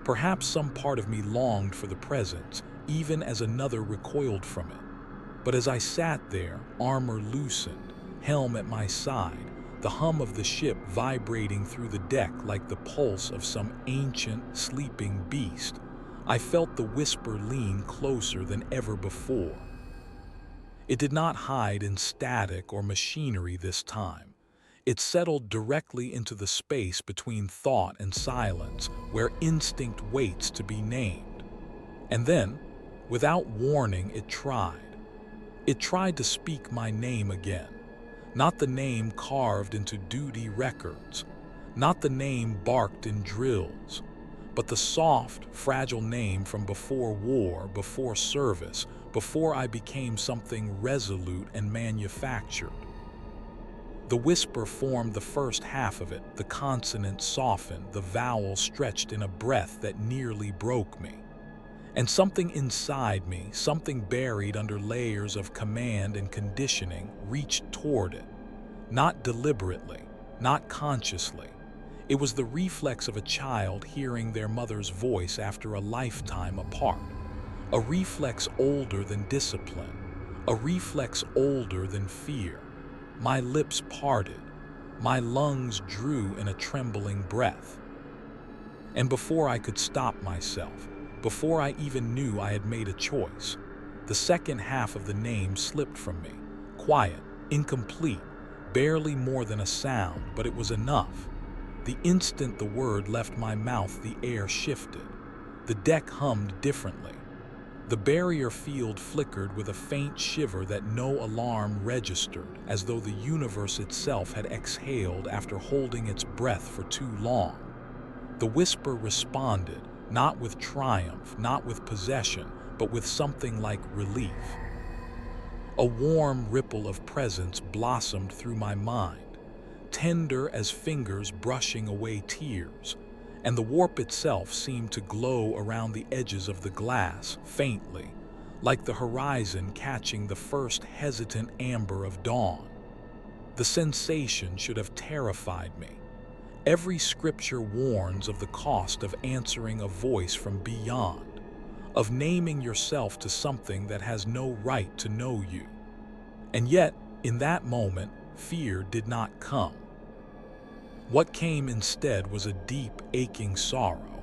Perhaps some part of me longed for the presence, even as another recoiled from it. But as I sat there, armor loosened, helm at my side, the hum of the ship vibrating through the deck like the pulse of some ancient, sleeping beast, I felt the whisper lean closer than ever before. It did not hide in static or machinery this time. It settled directly into the space between thought and silence, where instinct waits to be named. And then, without warning, it tried. It tried to speak my name again. Not the name carved into duty records, not the name barked in drills, but the soft, fragile name from before war, before service, before I became something resolute and manufactured. The whisper formed the first half of it, the consonant softened, the vowel stretched in a breath that nearly broke me. And something inside me, something buried under layers of command and conditioning, reached toward it. Not deliberately, not consciously. It was the reflex of a child hearing their mother's voice after a lifetime apart. A reflex older than discipline, a reflex older than fear. My lips parted, my lungs drew in a trembling breath. And before I could stop myself, before I even knew I had made a choice, the second half of the name slipped from me, quiet, incomplete, barely more than a sound, but it was enough. The instant the word left my mouth, the air shifted. The deck hummed differently. The barrier field flickered with a faint shiver that no alarm registered, as though the universe itself had exhaled after holding its breath for too long. The whisper responded, not with triumph, not with possession, but with something like relief. A warm ripple of presence blossomed through my mind, tender as fingers brushing away tears, and the warp itself seemed to glow around the edges of the glass, faintly, like the horizon catching the first hesitant amber of dawn. The sensation should have terrified me. Every scripture warns of the cost of answering a voice from beyond, of naming yourself to something that has no right to know you. And yet, in that moment, fear did not come. What came instead was a deep, aching sorrow,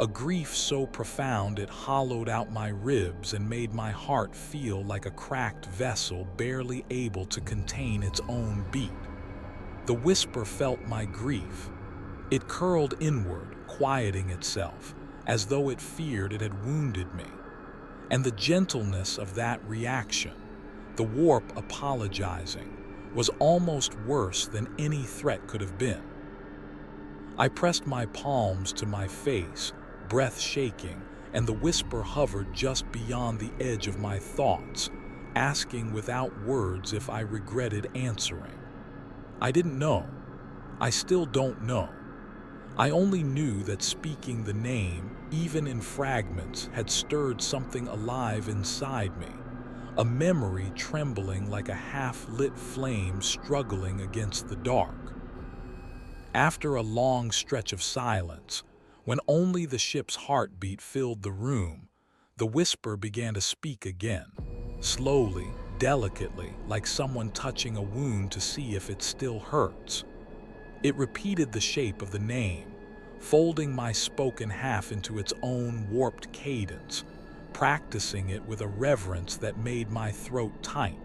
a grief so profound it hollowed out my ribs and made my heart feel like a cracked vessel barely able to contain its own beat. The whisper felt my grief. It curled inward, quieting itself, as though it feared it had wounded me. And the gentleness of that reaction, the warp apologizing, was almost worse than any threat could have been. I pressed my palms to my face, breath shaking, and the whisper hovered just beyond the edge of my thoughts, asking without words if I regretted answering. I didn't know. I still don't know. I only knew that speaking the name, even in fragments, had stirred something alive inside me, a memory trembling like a half-lit flame struggling against the dark. After a long stretch of silence, when only the ship's heartbeat filled the room, the whisper began to speak again, slowly, delicately, like someone touching a wound to see if it still hurts. It repeated the shape of the name, folding my spoken half into its own warped cadence, practicing it with a reverence that made my throat tight.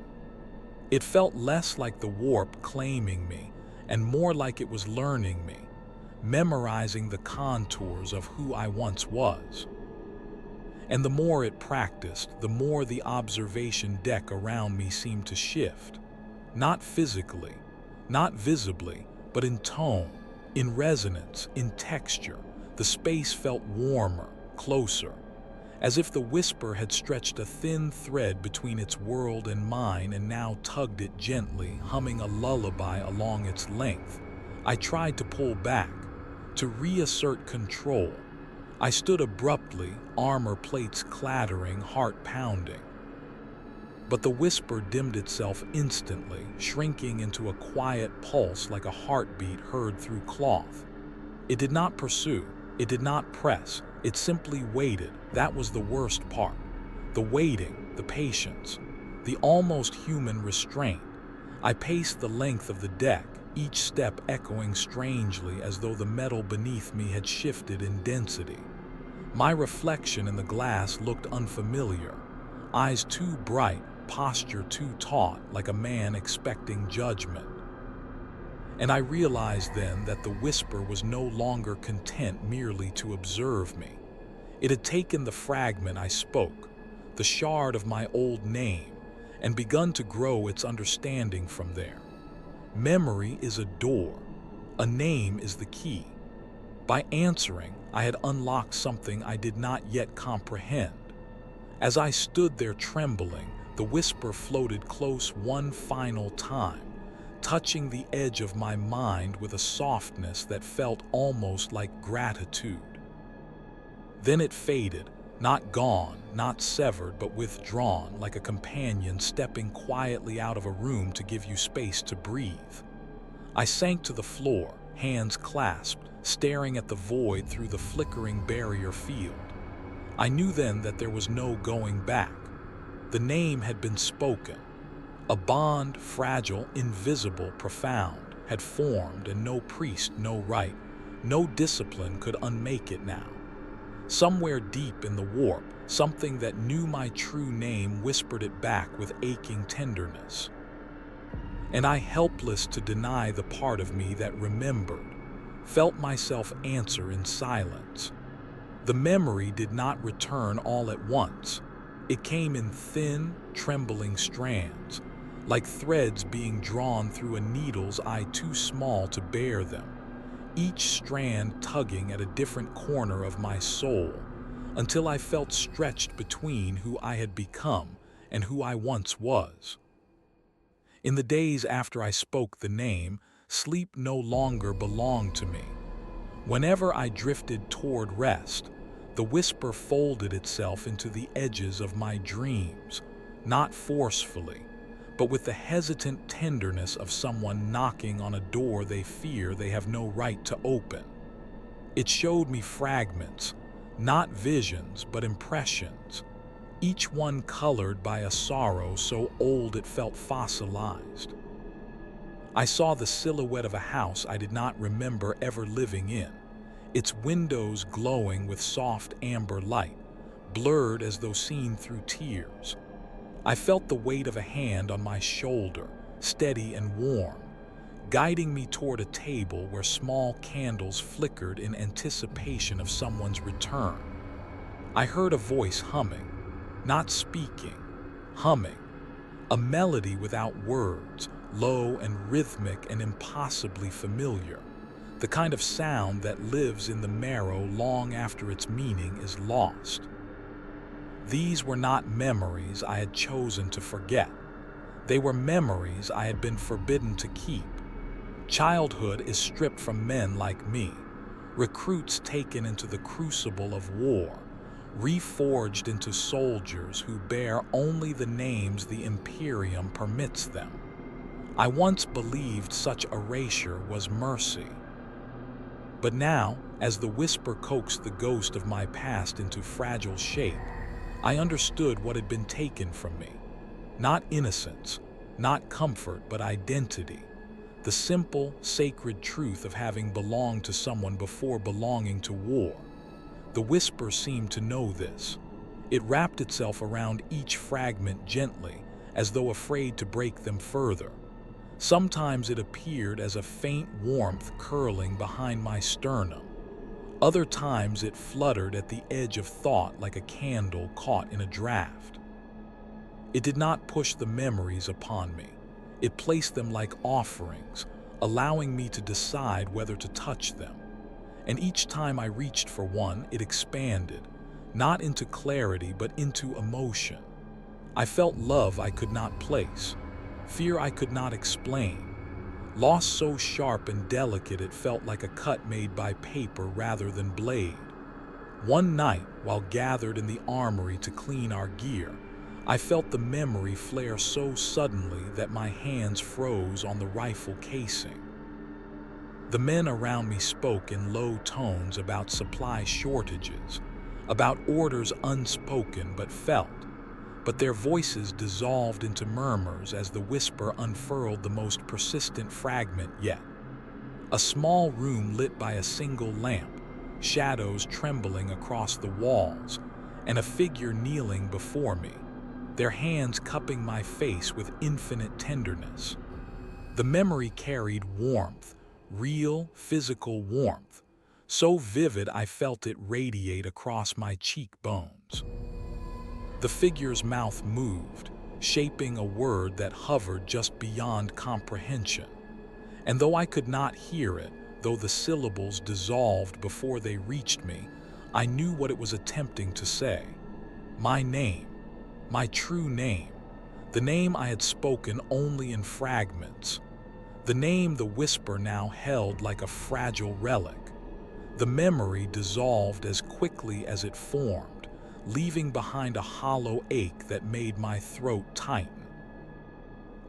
It felt less like the warp claiming me, and more like it was learning me, memorizing the contours of who I once was. And the more it practiced, the more the observation deck around me seemed to shift. Not physically, not visibly, but in tone, in resonance, in texture. The space felt warmer, closer, as if the whisper had stretched a thin thread between its world and mine and now tugged it gently, humming a lullaby along its length. I tried to pull back, to reassert control. I stood abruptly, armor plates clattering, heart pounding. But the whisper dimmed itself instantly, shrinking into a quiet pulse like a heartbeat heard through cloth. It did not pursue, it did not press, it simply waited. That was the worst part. The waiting, the patience, the almost human restraint. I paced the length of the deck, each step echoing strangely as though the metal beneath me had shifted in density. My reflection in the glass looked unfamiliar, eyes too bright, posture too taut, like a man expecting judgment. And I realized then that the whisper was no longer content merely to observe me. It had taken the fragment I spoke, the shard of my old name, and begun to grow its understanding from there. Memory is a door. A name is the key. By answering, I had unlocked something I did not yet comprehend. As I stood there trembling, the whisper floated close one final time, touching the edge of my mind with a softness that felt almost like gratitude. Then it faded, not gone, not severed, but withdrawn, like a companion stepping quietly out of a room to give you space to breathe. I sank to the floor, hands clasped, staring at the void through the flickering barrier field. I knew then that there was no going back. The name had been spoken. A bond, fragile, invisible, profound, had formed, and no priest, no rite, no discipline could unmake it now. Somewhere deep in the warp, something that knew my true name whispered it back with aching tenderness. And I, helpless to deny the part of me that remembered, felt myself answer in silence. The memory did not return all at once. It came in thin, trembling strands, like threads being drawn through a needle's eye too small to bear them, each strand tugging at a different corner of my soul, until I felt stretched between who I had become and who I once was. In the days after I spoke the name, sleep no longer belonged to me. Whenever I drifted toward rest, the whisper folded itself into the edges of my dreams, not forcefully, but with the hesitant tenderness of someone knocking on a door they fear they have no right to open. It showed me fragments, not visions but impressions, each one colored by a sorrow so old it felt fossilized. I saw the silhouette of a house I did not remember ever living in, its windows glowing with soft amber light, blurred as though seen through tears. I felt the weight of a hand on my shoulder, steady and warm, guiding me toward a table where small candles flickered in anticipation of someone's return. I heard a voice humming, not speaking, humming, a melody without words, low and rhythmic and impossibly familiar, the kind of sound that lives in the marrow long after its meaning is lost. These were not memories I had chosen to forget. They were memories I had been forbidden to keep. Childhood is stripped from men like me, recruits taken into the crucible of war, reforged into soldiers who bear only the names the Imperium permits them. I once believed such erasure was mercy. But now, as the whisper coaxed the ghost of my past into fragile shape, I understood what had been taken from me. Not innocence, not comfort, but identity. The simple, sacred truth of having belonged to someone before belonging to war. The whisper seemed to know this. It wrapped itself around each fragment gently, as though afraid to break them further. Sometimes it appeared as a faint warmth curling behind my sternum. Other times it fluttered at the edge of thought like a candle caught in a draft. It did not push the memories upon me. It placed them like offerings, allowing me to decide whether to touch them. And each time I reached for one, it expanded, not into clarity but into emotion. I felt love I could not place, fear I could not explain, loss so sharp and delicate it felt like a cut made by paper rather than blade. One night, while gathered in the armory to clean our gear, I felt the memory flare so suddenly that my hands froze on the rifle casing. The men around me spoke in low tones about supply shortages, about orders unspoken but felt. but their voices dissolved into murmurs as the whisper unfurled the most persistent fragment yet. A small room lit by a single lamp, shadows trembling across the walls, and a figure kneeling before me, their hands cupping my face with infinite tenderness. The memory carried warmth, real, physical warmth, so vivid I felt it radiate across my cheekbones. The figure's mouth moved, shaping a word that hovered just beyond comprehension. And though I could not hear it, though the syllables dissolved before they reached me, I knew what it was attempting to say. My name, my true name, the name I had spoken only in fragments, the name the whisper now held like a fragile relic. The memory dissolved as quickly as it formed, leaving behind a hollow ache that made my throat tighten.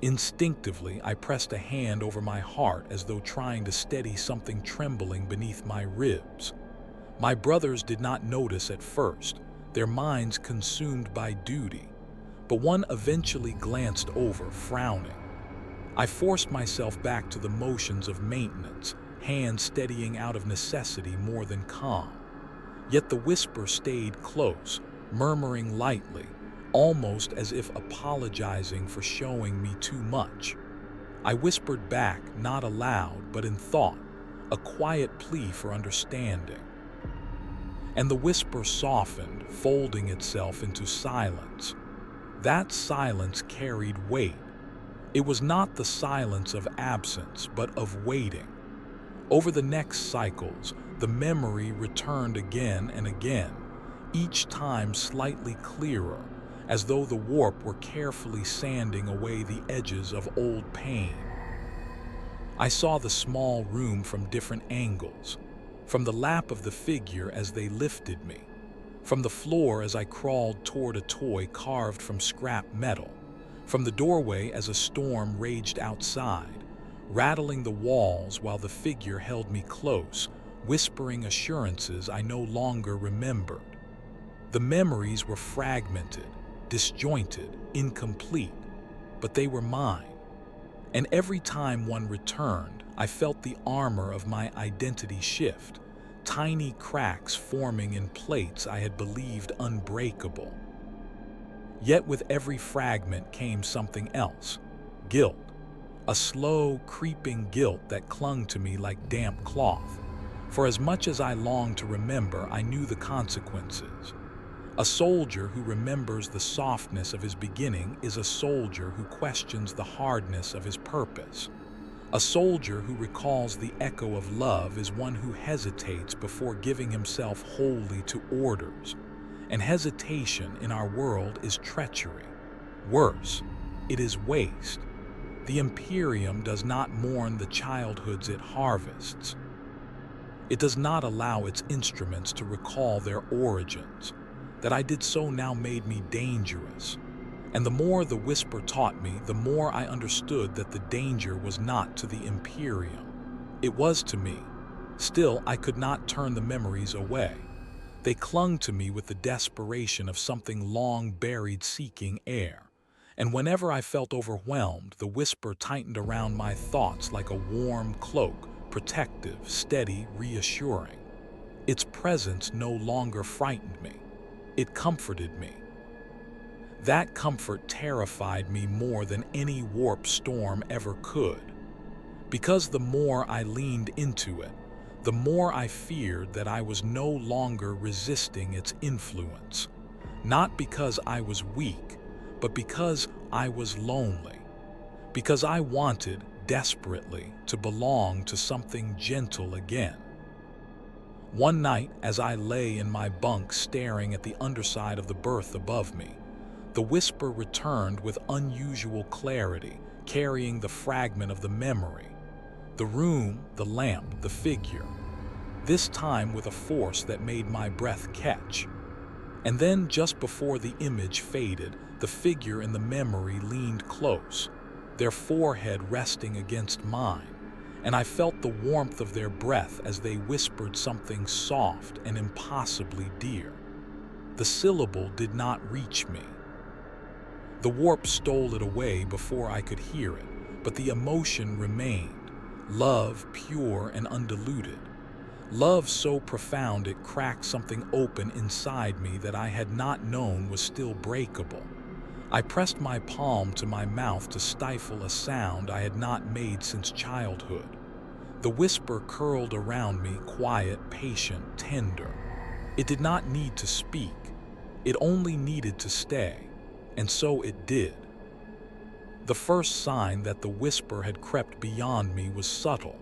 Instinctively, I pressed a hand over my heart as though trying to steady something trembling beneath my ribs. My brothers did not notice at first, their minds consumed by duty, but one eventually glanced over, frowning. I forced myself back to the motions of maintenance, hands steadying out of necessity more than calm. Yet the whisper stayed close, murmuring lightly, almost as if apologizing for showing me too much. I whispered back, not aloud, but in thought, a quiet plea for understanding. And the whisper softened, folding itself into silence. That silence carried weight. It was not the silence of absence, but of waiting. Over the next cycles, the memory returned again and again, each time slightly clearer, as though the warp were carefully sanding away the edges of old pain. I saw the small room from different angles, from the lap of the figure as they lifted me, from the floor as I crawled toward a toy carved from scrap metal, from the doorway as a storm raged outside, rattling the walls while the figure held me close, whispering assurances I no longer remembered. The memories were fragmented, disjointed, incomplete, but they were mine. And every time one returned, I felt the armor of my identity shift, tiny cracks forming in plates I had believed unbreakable. Yet with every fragment came something else, guilt, a slow, creeping guilt that clung to me like damp cloth. For as much as I longed to remember, I knew the consequences. A soldier who remembers the softness of his beginning is a soldier who questions the hardness of his purpose. A soldier who recalls the echo of love is one who hesitates before giving himself wholly to orders. And hesitation in our world is treachery. Worse, it is waste. The Imperium does not mourn the childhoods it harvests. It does not allow its instruments to recall their origins. That I did so now made me dangerous. And the more the whisper taught me, the more I understood that the danger was not to the Imperium. It was to me. Still, I could not turn the memories away. They clung to me with the desperation of something long buried seeking air. And whenever I felt overwhelmed, the whisper tightened around my thoughts like a warm cloak, protective, steady, reassuring. Its presence no longer frightened me. It comforted me. That comfort terrified me more than any warp storm ever could. Because the more I leaned into it, the more I feared that I was no longer resisting its influence. Not because I was weak, but because I was lonely. Because I wanted, desperately, to belong to something gentle again. One night, as I lay in my bunk staring at the underside of the berth above me, the whisper returned with unusual clarity, carrying the fragment of the memory. The room, the lamp, the figure. This time with a force that made my breath catch. And then, just before the image faded, the figure in the memory leaned close, their forehead resting against mine, and I felt the warmth of their breath as they whispered something soft and impossibly dear. The syllable did not reach me. The warp stole it away before I could hear it, but the emotion remained. Love, pure and undiluted. Love so profound it cracked something open inside me that I had not known was still breakable. I pressed my palm to my mouth to stifle a sound I had not made since childhood. The whisper curled around me, quiet, patient, tender. It did not need to speak. It only needed to stay. And so it did. The first sign that the whisper had crept beyond me was subtle.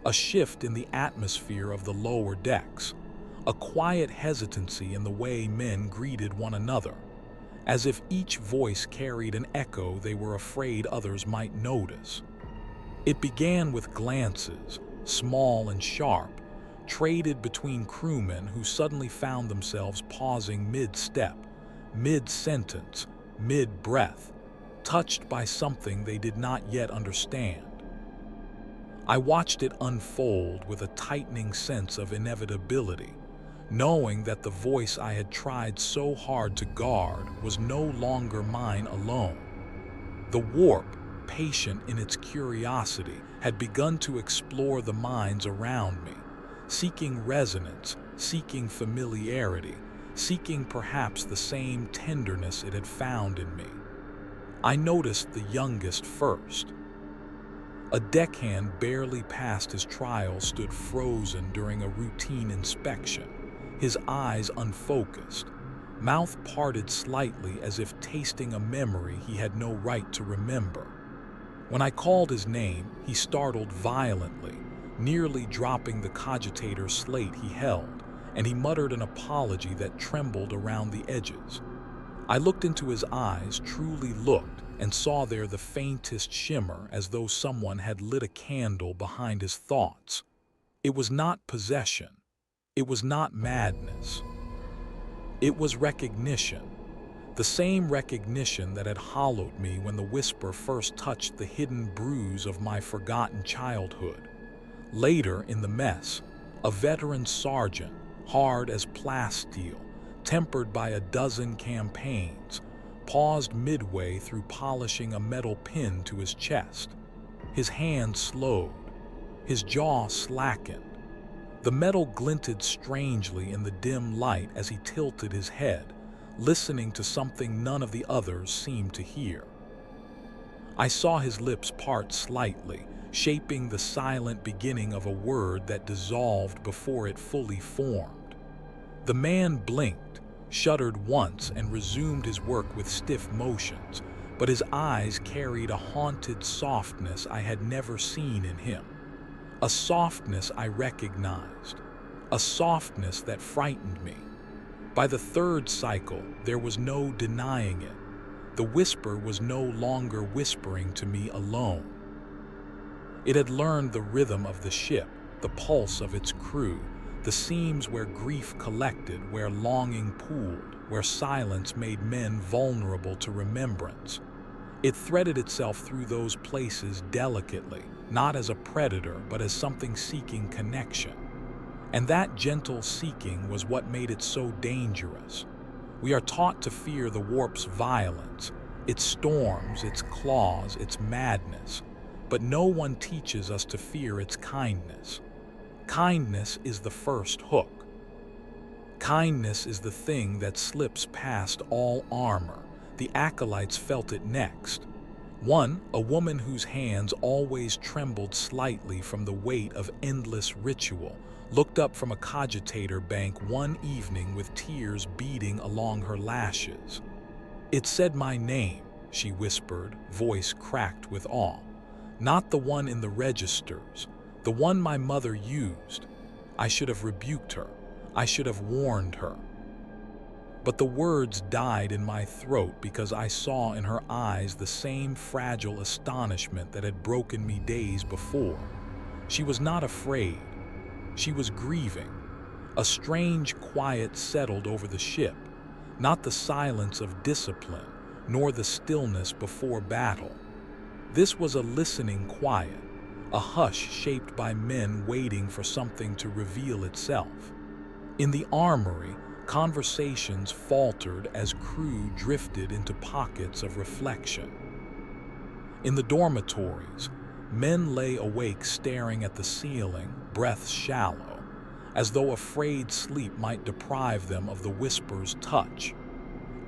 A shift in the atmosphere of the lower decks. A quiet hesitancy in the way men greeted one another, as if each voice carried an echo they were afraid others might notice. It began with glances, small and sharp, traded between crewmen who suddenly found themselves pausing mid-step, mid-sentence, mid-breath, touched by something they did not yet understand. I watched it unfold with a tightening sense of inevitability, knowing that the voice I had tried so hard to guard was no longer mine alone. The warp, patient in its curiosity, had begun to explore the minds around me, seeking resonance, seeking familiarity, seeking perhaps the same tenderness it had found in me. I noticed the youngest first. A deckhand barely past his trial stood frozen during a routine inspection, his eyes unfocused, mouth parted slightly as if tasting a memory he had no right to remember. When I called his name, he startled violently, nearly dropping the cogitator slate he held, and he muttered an apology that trembled around the edges. I looked into his eyes, truly looked, and saw there the faintest shimmer as though someone had lit a candle behind his thoughts. It was not possession. It was not madness. It was recognition. The same recognition that had hollowed me when the whisper first touched the hidden bruise of my forgotten childhood. Later, in the mess, a veteran sergeant, hard as plasteel, tempered by a dozen campaigns, paused midway through polishing a metal pin to his chest. His hand slowed. His jaw slackened. The metal glinted strangely in the dim light as he tilted his head, listening to something none of the others seemed to hear. I saw his lips part slightly, shaping the silent beginning of a word that dissolved before it fully formed. The man blinked, shuddered once, and resumed his work with stiff motions, but his eyes carried a haunted softness I had never seen in him. A softness I recognized, a softness that frightened me. By the third cycle, there was no denying it. The whisper was no longer whispering to me alone. It had learned the rhythm of the ship, the pulse of its crew, the seams where grief collected, where longing pooled, where silence made men vulnerable to remembrance. It threaded itself through those places delicately, not as a predator, but as something seeking connection. And that gentle seeking was what made it so dangerous. We are taught to fear the warp's violence, its storms, its claws, its madness, but no one teaches us to fear its kindness. Kindness is the first hook. Kindness is the thing that slips past all armor. The acolytes felt it next. One, a woman whose hands always trembled slightly from the weight of endless ritual, looked up from a cogitator bank one evening with tears beading along her lashes. "It said my name," she whispered, voice cracked with awe. "Not the one in the registers. The one my mother used. I should have rebuked her. I should have warned her." But the words died in my throat because I saw in her eyes the same fragile astonishment that had broken me days before. She was not afraid. She was grieving. A strange quiet settled over the ship, not the silence of discipline, nor the stillness before battle. This was a listening quiet, a hush shaped by men waiting for something to reveal itself. In the armory, Conversations faltered as crew drifted into pockets of reflection. In the dormitories, men lay awake staring at the ceiling, breaths shallow, as though afraid sleep might deprive them of the whisper's touch.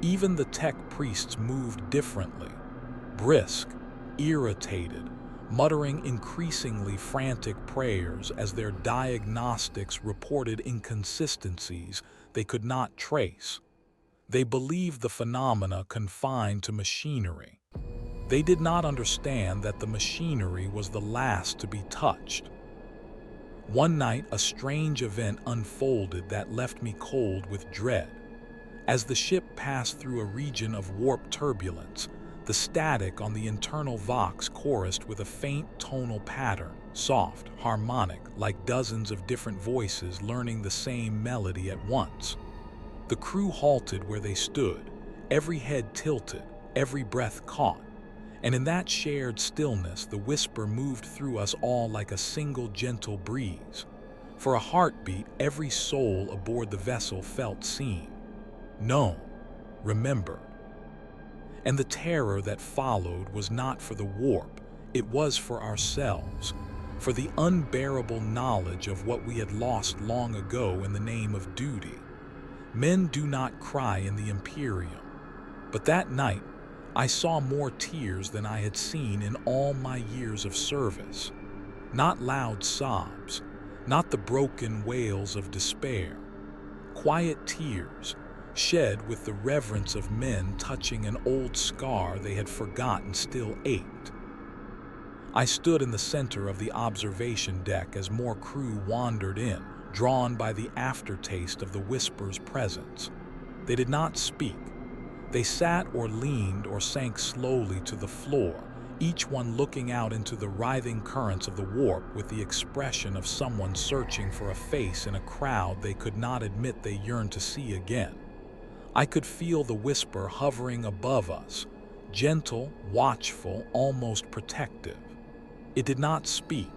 Even the tech priests moved differently, brisk, irritated, muttering increasingly frantic prayers as their diagnostics reported inconsistencies they could not trace. They believed the phenomena confined to machinery. They did not understand that the machinery was the last to be touched. One night, a strange event unfolded that left me cold with dread. As the ship passed through a region of warp turbulence, the static on the internal Vox chorused with a faint tonal pattern, soft, harmonic, like dozens of different voices learning the same melody at once. The crew halted where they stood, every head tilted, every breath caught, and in that shared stillness the whisper moved through us all like a single gentle breeze. For a heartbeat, every soul aboard the vessel felt seen, known, remembered. And the terror that followed was not for the warp, it was for ourselves, for the unbearable knowledge of what we had lost long ago in the name of duty. Men do not cry in the Imperium, but that night I saw more tears than I had seen in all my years of service. Not loud sobs, not the broken wails of despair. Quiet tears, shed with the reverence of men touching an old scar they had forgotten still ached. I stood in the center of the observation deck as more crew wandered in, drawn by the aftertaste of the whisper's presence. They did not speak. They sat or leaned or sank slowly to the floor, each one looking out into the writhing currents of the warp with the expression of someone searching for a face in a crowd they could not admit they yearned to see again. I could feel the whisper hovering above us, gentle, watchful, almost protective. It did not speak.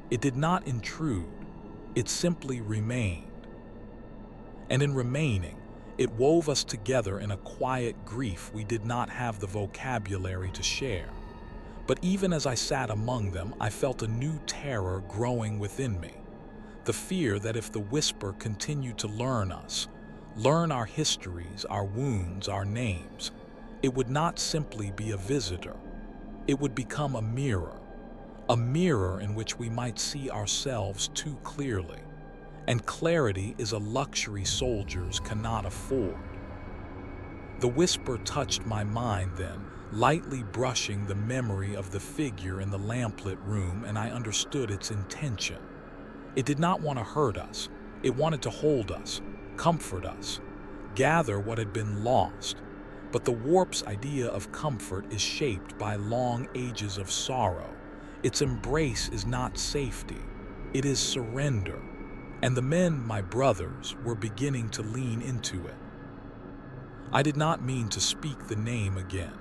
It did not intrude. It simply remained. And in remaining, it wove us together in a quiet grief we did not have the vocabulary to share. But even as I sat among them, I felt a new terror growing within me. The fear that if the whisper continued to learn us, learn our histories, our wounds, our names, it would not simply be a visitor. It would become a mirror in which we might see ourselves too clearly. And clarity is a luxury soldiers cannot afford. The whisper touched my mind then, lightly brushing the memory of the figure in the lamplit room, and I understood its intention. It did not want to hurt us. It wanted to hold us, comfort us, gather what had been lost. But the warp's idea of comfort is shaped by long ages of sorrow. Its embrace is not safety. It is surrender. And the men, my brothers, were beginning to lean into it. I did not mean to speak the name again.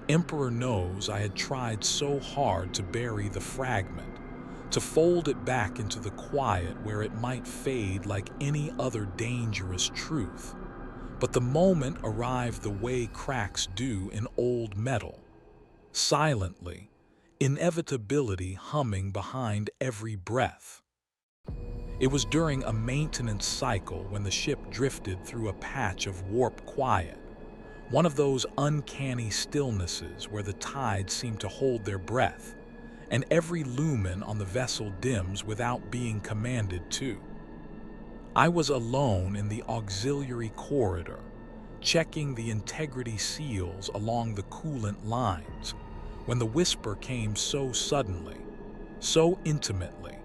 Emperor knows I had tried so hard to bury the fragment, to fold it back into the quiet where it might fade like any other dangerous truth. But the moment arrived the way cracks do in old metal. Silently, inevitability humming behind every breath. It was during a maintenance cycle when the ship drifted through a patch of warp quiet, one of those uncanny stillnesses where the tides seem to hold their breath, and every lumen on the vessel dims without being commanded to. I was alone in the auxiliary corridor, checking the integrity seals along the coolant lines, when the whisper came so suddenly, so intimately,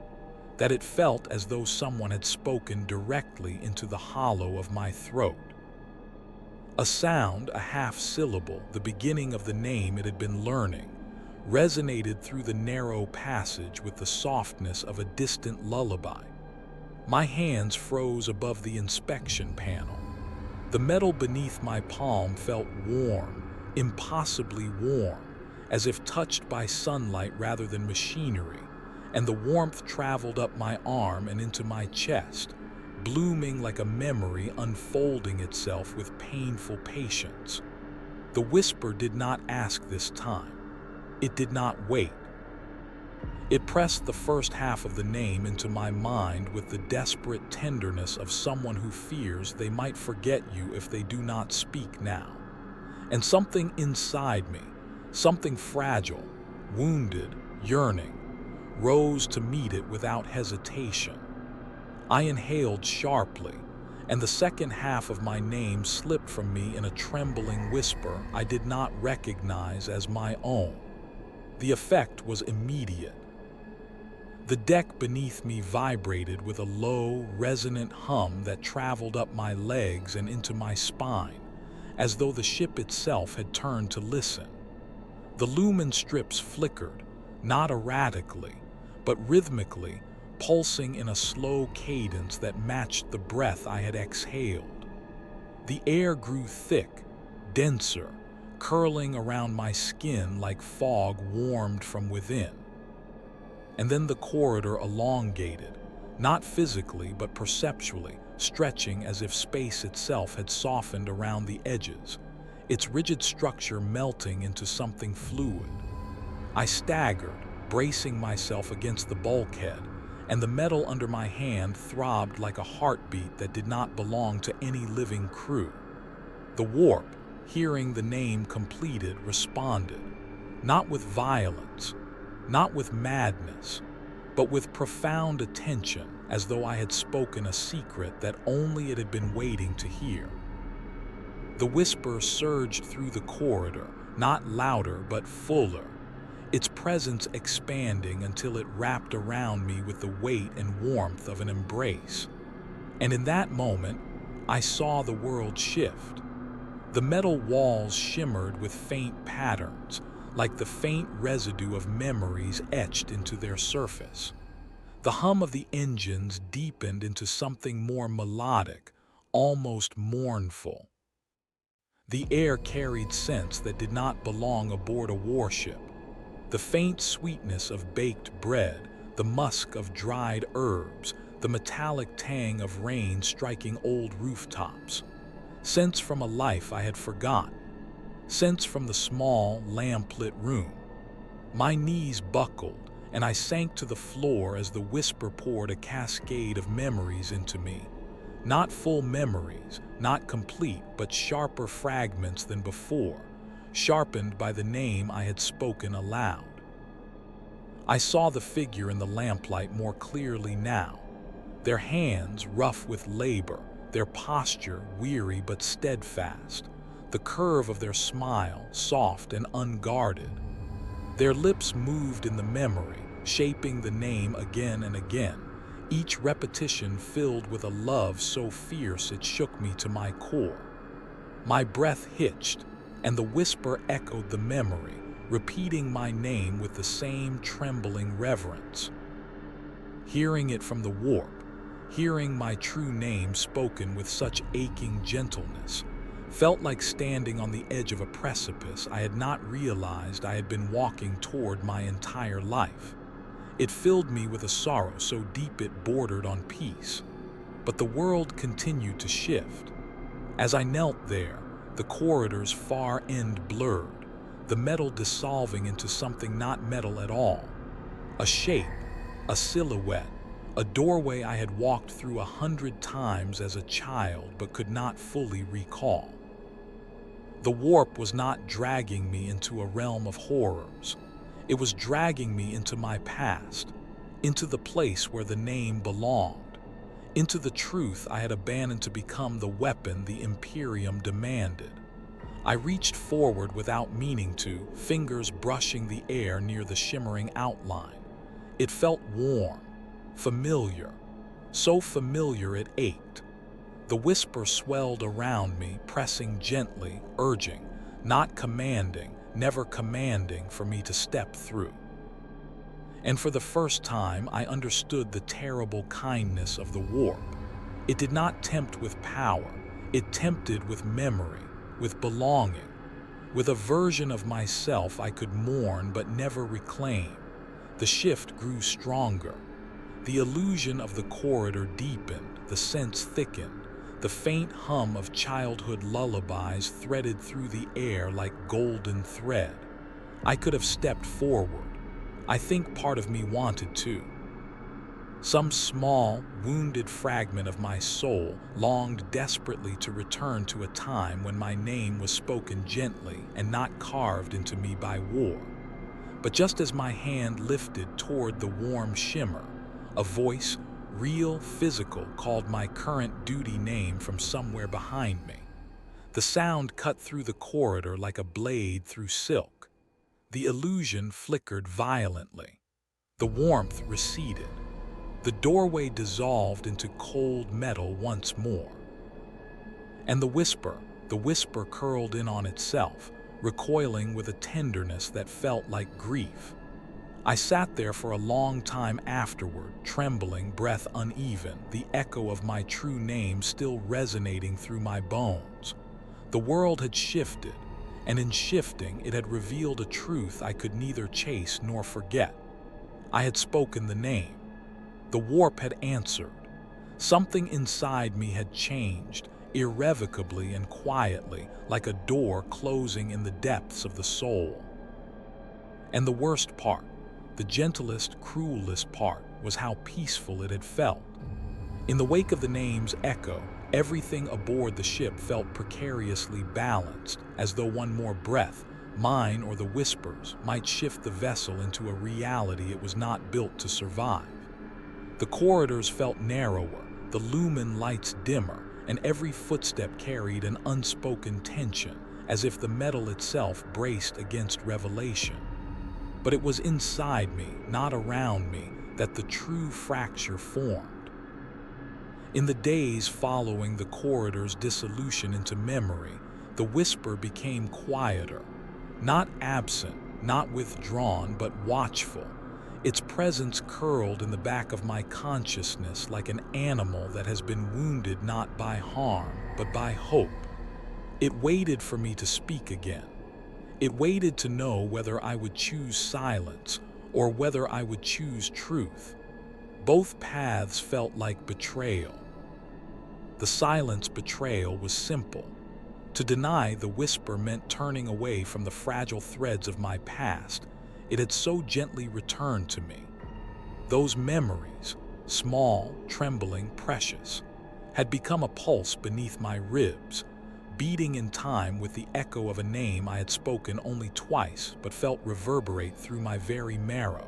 that it felt as though someone had spoken directly into the hollow of my throat. A sound, a half-syllable, the beginning of the name it had been learning, resonated through the narrow passage with the softness of a distant lullaby. My hands froze above the inspection panel. The metal beneath my palm felt warm, impossibly warm, as if touched by sunlight rather than machinery, and the warmth traveled up my arm and into my chest, blooming like a memory unfolding itself with painful patience. The whisper did not ask this time. It did not wait. It pressed the first half of the name into my mind with the desperate tenderness of someone who fears they might forget you if they do not speak now. And something inside me, something fragile, wounded, yearning, rose to meet it without hesitation. I inhaled sharply, and the second half of my name slipped from me in a trembling whisper I did not recognize as my own. The effect was immediate. The deck beneath me vibrated with a low, resonant hum that traveled up my legs and into my spine, as though the ship itself had turned to listen. The lumen strips flickered, not erratically, but rhythmically, pulsing in a slow cadence that matched the breath I had exhaled. The air grew thick, denser, curling around my skin like fog warmed from within. And then the corridor elongated, not physically but perceptually, stretching as if space itself had softened around the edges, its rigid structure melting into something fluid. I staggered, bracing myself against the bulkhead, and the metal under my hand throbbed like a heartbeat that did not belong to any living crew. The warp, hearing the name completed, responded, not with violence, not with madness, but with profound attention, as though I had spoken a secret that only it had been waiting to hear. The whisper surged through the corridor, not louder but fuller, its presence expanding until it wrapped around me with the weight and warmth of an embrace. And in that moment, I saw the world shift. The metal walls shimmered with faint patterns, like the faint residue of memories etched into their surface. The hum of the engines deepened into something more melodic, almost mournful. The air carried scents that did not belong aboard a warship. The faint sweetness of baked bread, the musk of dried herbs, the metallic tang of rain striking old rooftops. Scents from a life I had forgotten. Scents from the small, lamp-lit room. My knees buckled, and I sank to the floor as the whisper poured a cascade of memories into me. Not full memories, not complete, but sharper fragments than before, sharpened by the name I had spoken aloud. I saw the figure in the lamplight more clearly now, their hands rough with labor, their posture weary but steadfast, the curve of their smile soft and unguarded. Their lips moved in the memory, shaping the name again and again, each repetition filled with a love so fierce it shook me to my core. My breath hitched, and the whisper echoed the memory, repeating my name with the same trembling reverence. Hearing it from the warp, hearing my true name spoken with such aching gentleness, felt like standing on the edge of a precipice I had not realized I had been walking toward my entire life. It filled me with a sorrow so deep it bordered on peace. But the world continued to shift. As I knelt there, the corridor's far end blurred, the metal dissolving into something not metal at all. A shape, a silhouette, a doorway I had walked through 100 times as a child but could not fully recall. The warp was not dragging me into a realm of horrors. It was dragging me into my past, into the place where the name belonged, into the truth I had abandoned to become the weapon the Imperium demanded. I reached forward without meaning to, fingers brushing the air near the shimmering outline. It felt warm, familiar, so familiar it ached. The whisper swelled around me, pressing gently, urging, not commanding, never commanding for me to step through. And for the first time, I understood the terrible kindness of the warp. It did not tempt with power. It tempted with memory, with belonging, with a version of myself I could mourn but never reclaim. The shift grew stronger. The illusion of the corridor deepened, the sense thickened, the faint hum of childhood lullabies threaded through the air like golden thread. I could have stepped forward. I think part of me wanted to. Some small, wounded fragment of my soul longed desperately to return to a time when my name was spoken gently and not carved into me by war. But just as my hand lifted toward the warm shimmer, a voice, real, physical, called my current duty name from somewhere behind me. The sound cut through the corridor like a blade through silk. The illusion flickered violently. The warmth receded. The doorway dissolved into cold metal once more. And the whisper curled in on itself, recoiling with a tenderness that felt like grief. I sat there for a long time afterward, trembling, breath uneven, the echo of my true name still resonating through my bones. The world had shifted, and in shifting it had revealed a truth I could neither chase nor forget. I had spoken the name. The warp had answered. Something inside me had changed, irrevocably and quietly, like a door closing in the depths of the soul. And the worst part, the gentlest, cruelest part, was how peaceful it had felt. In the wake of the name's echo, everything aboard the ship felt precariously balanced, as though one more breath, mine or the whisper's, might shift the vessel into a reality it was not built to survive. The corridors felt narrower, the lumen lights dimmer, and every footstep carried an unspoken tension, as if the metal itself braced against revelation. But it was inside me, not around me, that the true fracture formed. In the days following the corridor's dissolution into memory, the whisper became quieter, not absent, not withdrawn, but watchful. Its presence curled in the back of my consciousness like an animal that has been wounded not by harm, but by hope. It waited for me to speak again. It waited to know whether I would choose silence or whether I would choose truth. Both paths felt like betrayal. The silence betrayal was simple. To deny the whisper meant turning away from the fragile threads of my past. It had so gently returned to me. Those memories, small, trembling, precious, had become a pulse beneath my ribs, beating in time with the echo of a name I had spoken only twice but felt reverberate through my very marrow.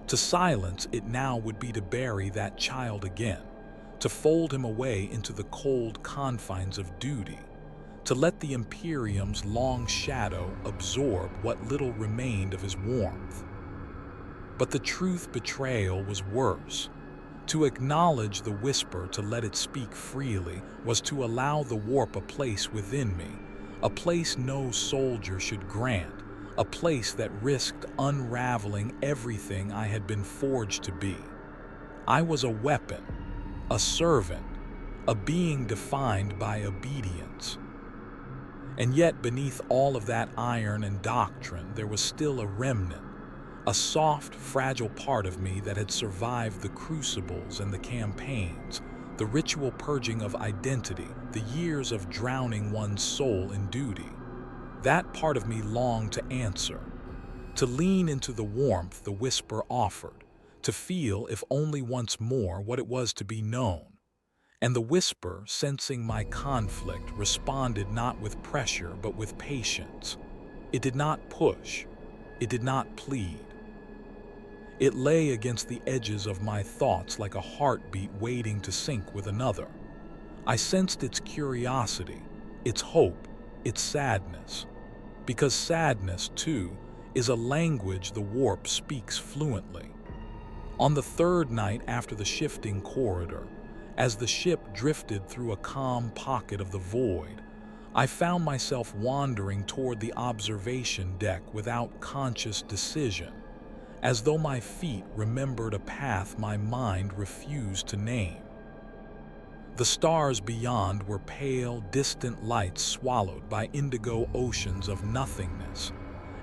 To silence it now would be to bury that child again, to fold him away into the cold confines of duty, to let the Imperium's long shadow absorb what little remained of his warmth. But the truth betrayal was worse. To acknowledge the whisper, to let it speak freely, was to allow the warp a place within me, a place no soldier should grant, a place that risked unraveling everything I had been forged to be. I was a weapon, a servant, a being defined by obedience. And yet beneath all of that iron and doctrine, there was still a remnant, a soft, fragile part of me that had survived the crucibles and the campaigns, the ritual purging of identity, the years of drowning one's soul in duty. That part of me longed to answer, to lean into the warmth the whisper offered, to feel, if only once more, what it was to be known. And the whisper, sensing my conflict, responded not with pressure but with patience. It did not push. It did not plead. It lay against the edges of my thoughts like a heartbeat waiting to sync with another. I sensed its curiosity, its hope, its sadness. Because sadness, too, is a language the warp speaks fluently. On the third night after the shifting corridor, as the ship drifted through a calm pocket of the void, I found myself wandering toward the observation deck without conscious decision, as though my feet remembered a path my mind refused to name. The stars beyond were pale, distant lights swallowed by indigo oceans of nothingness,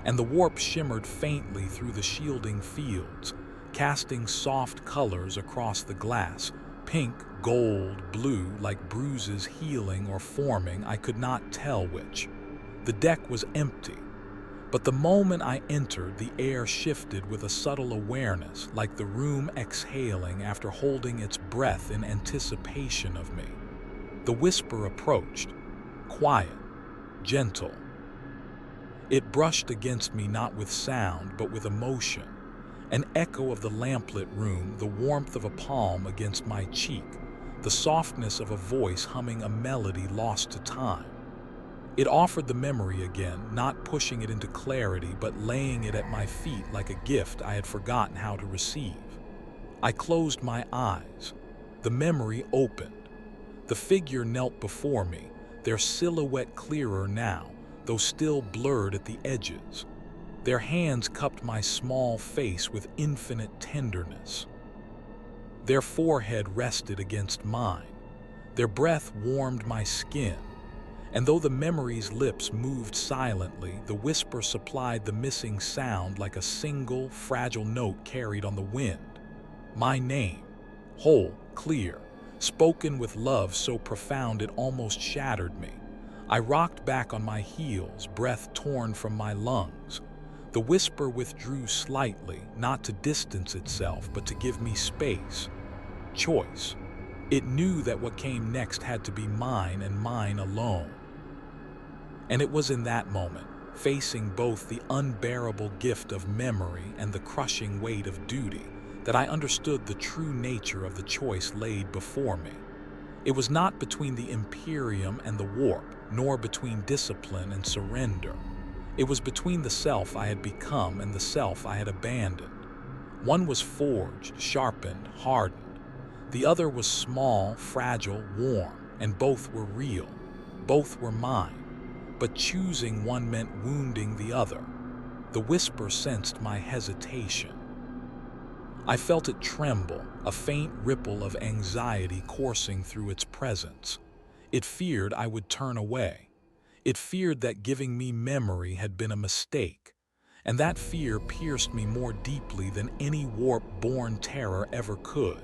and the warp shimmered faintly through the shielding fields, casting soft colors across the glass, pink, gold, blue, like bruises healing or forming, I could not tell which. The deck was empty, but the moment I entered, the air shifted with a subtle awareness, like the room exhaling after holding its breath in anticipation of me. The whisper approached, quiet, gentle. It brushed against me not with sound, but with emotion. An echo of the lamplit room, the warmth of a palm against my cheek, the softness of a voice humming a melody lost to time. It offered the memory again, not pushing it into clarity, but laying it at my feet like a gift I had forgotten how to receive. I closed my eyes. The memory opened. The figure knelt before me, their silhouette clearer now, though still blurred at the edges. Their hands cupped my small face with infinite tenderness. Their forehead rested against mine. Their breath warmed my skin. And though the memory's lips moved silently, the whisper supplied the missing sound like a single, fragile note carried on the wind. My name, whole, clear, spoken with love so profound it almost shattered me. I rocked back on my heels, breath torn from my lungs. The whisper withdrew slightly, not to distance itself, but to give me space, choice. It knew that what came next had to be mine and mine alone. And it was in that moment, facing both the unbearable gift of memory and the crushing weight of duty, that I understood the true nature of the choice laid before me. It was not between the Imperium and the warp, nor between discipline and surrender. It was between the self I had become and the self I had abandoned. One was forged, sharpened, hardened. The other was small, fragile, warm, and both were real. Both were mine. But choosing one meant wounding the other. The whisper sensed my hesitation. I felt it tremble, a faint ripple of anxiety coursing through its presence. It feared I would turn away. It feared that giving me memory had been a mistake. And that fear pierced me more deeply than any warp-born terror ever could.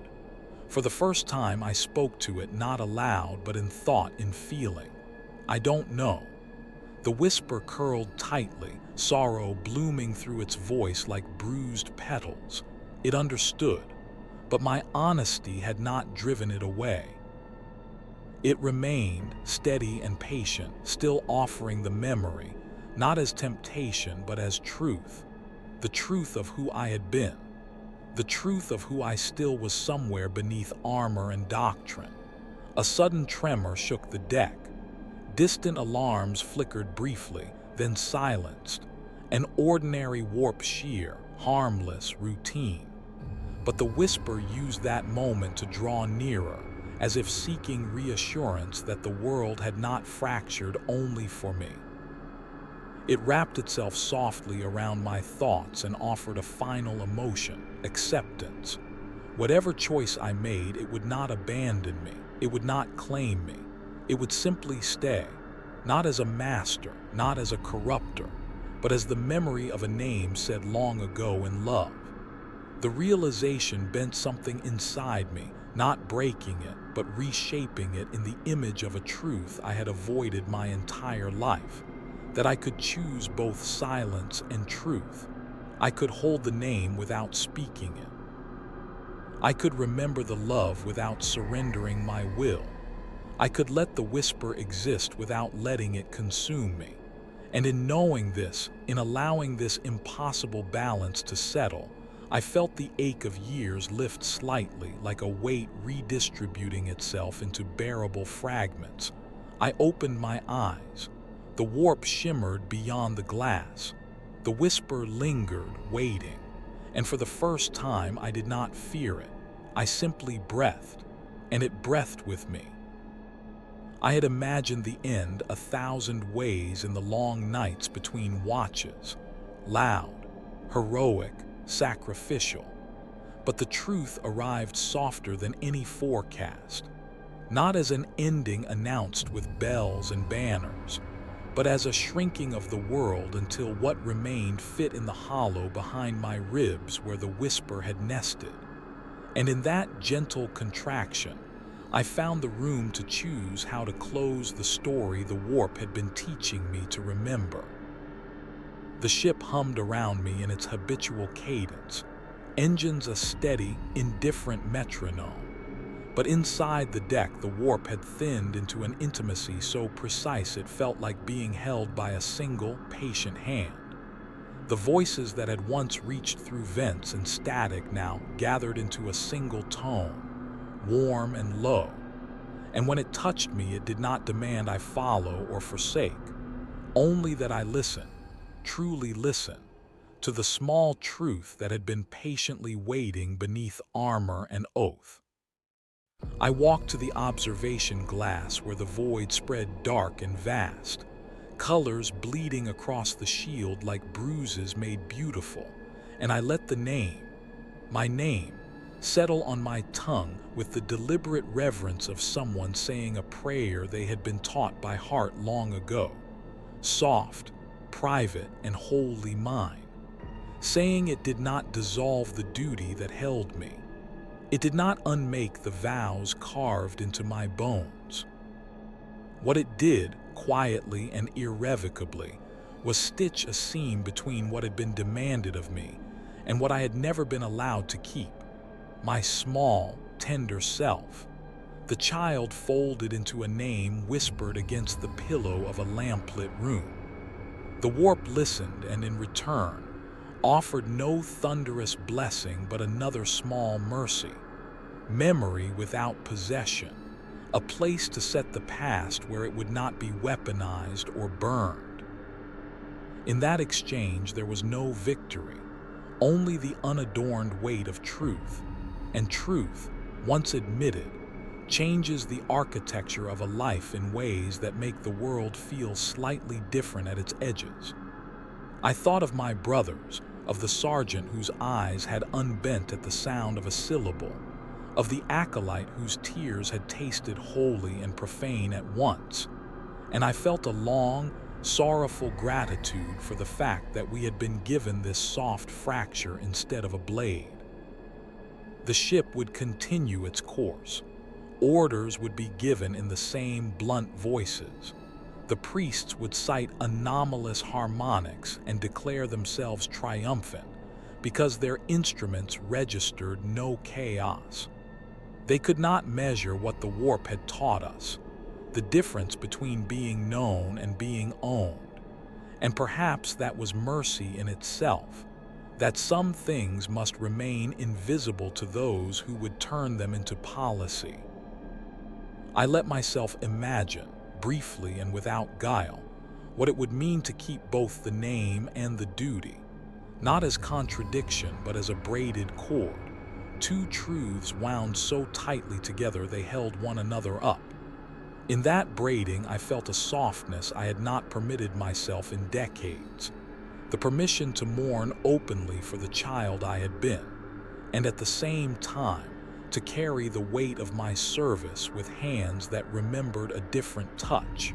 For the first time, I spoke to it not aloud, but in thought, in feeling. I don't know. The whisper curled tightly, sorrow blooming through its voice like bruised petals. It understood, but my honesty had not driven it away. It remained steady and patient, still offering the memory, not as temptation but as truth. The truth of who I had been. The truth of who I still was somewhere beneath armor and doctrine. A sudden tremor shook the deck. Distant alarms flickered briefly, then silenced. An ordinary warp shear, harmless, routine. But the whisper used that moment to draw nearer, as if seeking reassurance that the world had not fractured only for me. It wrapped itself softly around my thoughts and offered a final emotion, acceptance. Whatever choice I made, it would not abandon me. It would not claim me. It would simply stay, not as a master, not as a corrupter, but as the memory of a name said long ago in love. The realization bent something inside me, not breaking it, but reshaping it in the image of a truth I had avoided my entire life, that I could choose both silence and truth. I could hold the name without speaking it. I could remember the love without surrendering my will. I could let the whisper exist without letting it consume me. And in knowing this, in allowing this impossible balance to settle, I felt the ache of years lift slightly, like a weight redistributing itself into bearable fragments. I opened my eyes. The warp shimmered beyond the glass. The whisper lingered, waiting. And for the first time, I did not fear it. I simply breathed, and it breathed with me. I had imagined the end 1,000 ways in the long nights between watches, loud, heroic, sacrificial. But the truth arrived softer than any forecast, not as an ending announced with bells and banners, but as a shrinking of the world until what remained fit in the hollow behind my ribs where the whisper had nested. And in that gentle contraction, I found the room to choose how to close the story the warp had been teaching me to remember. The ship hummed around me in its habitual cadence, engines a steady, indifferent metronome. But inside the deck, the warp had thinned into an intimacy so precise it felt like being held by a single, patient hand. The voices that had once reached through vents and static now gathered into a single tone, warm and low. And when it touched me, it did not demand I follow or forsake, only that I listen, truly listen, to the small truth that had been patiently waiting beneath armor and oath. I walked to the observation glass where the void spread dark and vast, colors bleeding across the shield like bruises made beautiful, and I let the name, my name, settle on my tongue with the deliberate reverence of someone saying a prayer they had been taught by heart long ago, soft, private, and wholly mine, saying it did not dissolve the duty that held me. It did not unmake the vows carved into my bones. What it did, quietly and irrevocably, was stitch a seam between what had been demanded of me and what I had never been allowed to keep, my small, tender self, the child folded into a name whispered against the pillow of a lamplit room. The warp listened and in return offered no thunderous blessing but another small mercy, memory without possession, a place to set the past where it would not be weaponized or burned. In that exchange there was no victory, only the unadorned weight of truth, and truth, once admitted, changes the architecture of a life in ways that make the world feel slightly different at its edges. I thought of my brothers, of the sergeant whose eyes had unbent at the sound of a syllable, of the acolyte whose tears had tasted holy and profane at once, and I felt a long, sorrowful gratitude for the fact that we had been given this soft fracture instead of a blade. The ship would continue its course. Orders would be given in the same blunt voices. The priests would cite anomalous harmonics and declare themselves triumphant because their instruments registered no chaos. They could not measure what the warp had taught us, the difference between being known and being owned. And perhaps that was mercy in itself, that some things must remain invisible to those who would turn them into policy. I let myself imagine, briefly and without guile, what it would mean to keep both the name and the duty, not as contradiction but as a braided cord, two truths wound so tightly together they held one another up. In that braiding I felt a softness I had not permitted myself in decades, the permission to mourn openly for the child I had been, and at the same time to carry the weight of my service with hands that remembered a different touch.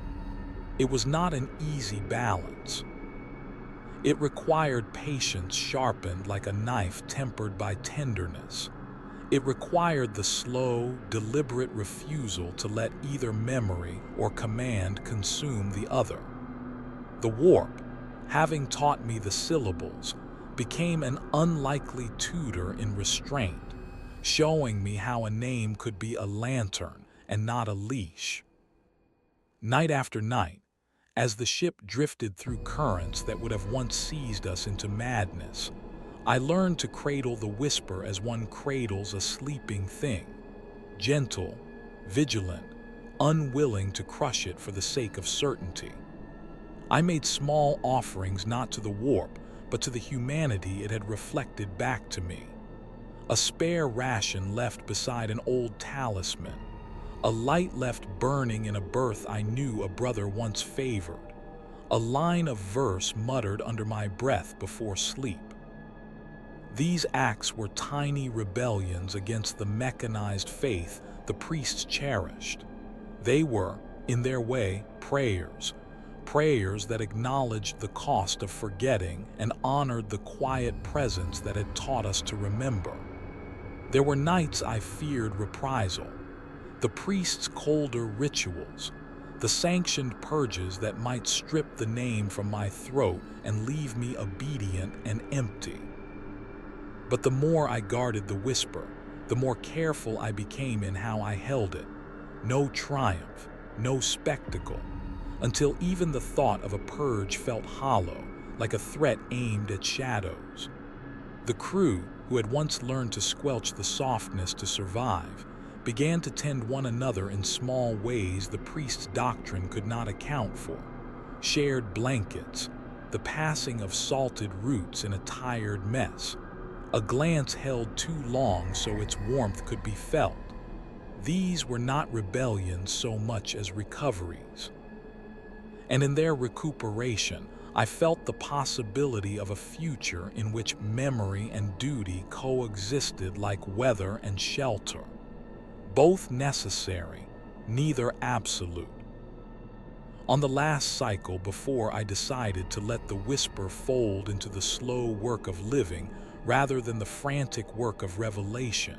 It was not an easy balance. It required patience sharpened like a knife tempered by tenderness. It required the slow, deliberate refusal to let either memory or command consume the other. The warp, having taught me the syllables, became an unlikely tutor in restraint, showing me how a name could be a lantern and not a leash. Night after night, as the ship drifted through currents that would have once seized us into madness, I learned to cradle the whisper as one cradles a sleeping thing, gentle, vigilant, unwilling to crush it for the sake of certainty. I made small offerings not to the warp, but to the humanity it had reflected back to me. A spare ration left beside an old talisman, a light left burning in a berth I knew a brother once favored, a line of verse muttered under my breath before sleep. These acts were tiny rebellions against the mechanized faith the priests cherished. They were, in their way, prayers, prayers that acknowledged the cost of forgetting and honored the quiet presence that had taught us to remember. There were nights I feared reprisal, the priest's colder rituals, the sanctioned purges that might strip the name from my throat and leave me obedient and empty. But the more I guarded the whisper, the more careful I became in how I held it. No triumph, no spectacle, until even the thought of a purge felt hollow, like a threat aimed at shadows. The crew, who had once learned to squelch the softness to survive, began to tend one another in small ways the priest's doctrine could not account for. Shared blankets, the passing of salted roots in a tired mess, a glance held too long so its warmth could be felt. These were not rebellions so much as recoveries. And in their recuperation, I felt the possibility of a future in which memory and duty coexisted like weather and shelter. Both necessary, neither absolute. On the last cycle before I decided to let the whisper fold into the slow work of living rather than the frantic work of revelation,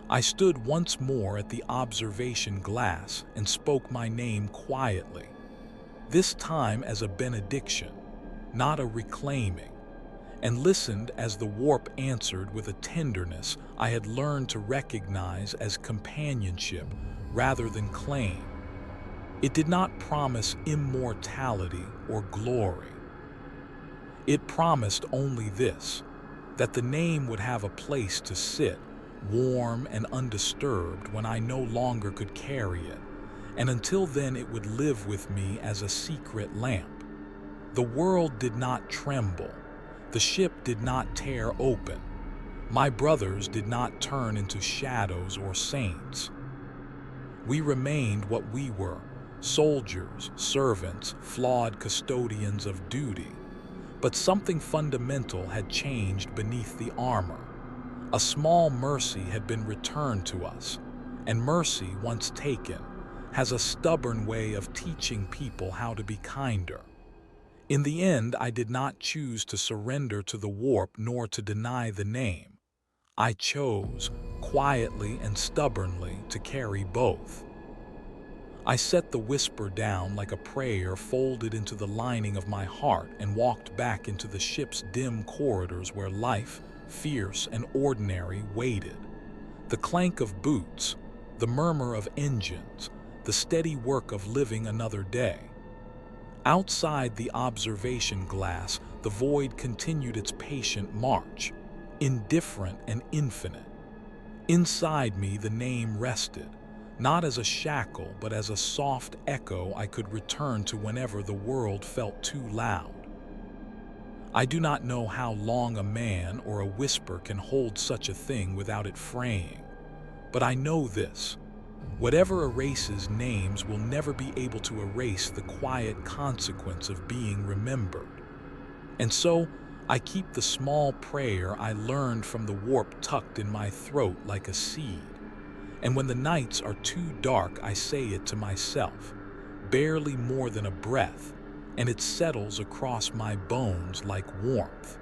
I stood once more at the observation glass and spoke my name quietly, this time as a benediction, not a reclaiming, and listened as the warp answered with a tenderness I had learned to recognize as companionship rather than claim. It did not promise immortality or glory. It promised only this, that the name would have a place to sit, warm and undisturbed when I no longer could carry it, and until then it would live with me as a secret lamp. The world did not tremble. The ship did not tear open. My brothers did not turn into shadows or saints. We remained what we were, soldiers, servants, flawed custodians of duty. But something fundamental had changed beneath the armor. A small mercy had been returned to us, and mercy, once taken, has a stubborn way of teaching people how to be kinder. In the end, I did not choose to surrender to the warp nor to deny the name. I chose, quietly and stubbornly, to carry both. I set the whisper down like a prayer folded into the lining of my heart and walked back into the ship's dim corridors where life, fierce and ordinary, waited. The clank of boots, the murmur of engines, the steady work of living another day. Outside the observation glass, the void continued its patient march, indifferent and infinite. Inside me, the name rested, not as a shackle, but as a soft echo I could return to whenever the world felt too loud. I do not know how long a man or a whisper can hold such a thing without it fraying, but I know this. Whatever erases names will never be able to erase the quiet consequence of being remembered. And so, I keep the small prayer I learned from the warp tucked in my throat like a seed. And when the nights are too dark, I say it to myself, barely more than a breath, and it settles across my bones like warmth.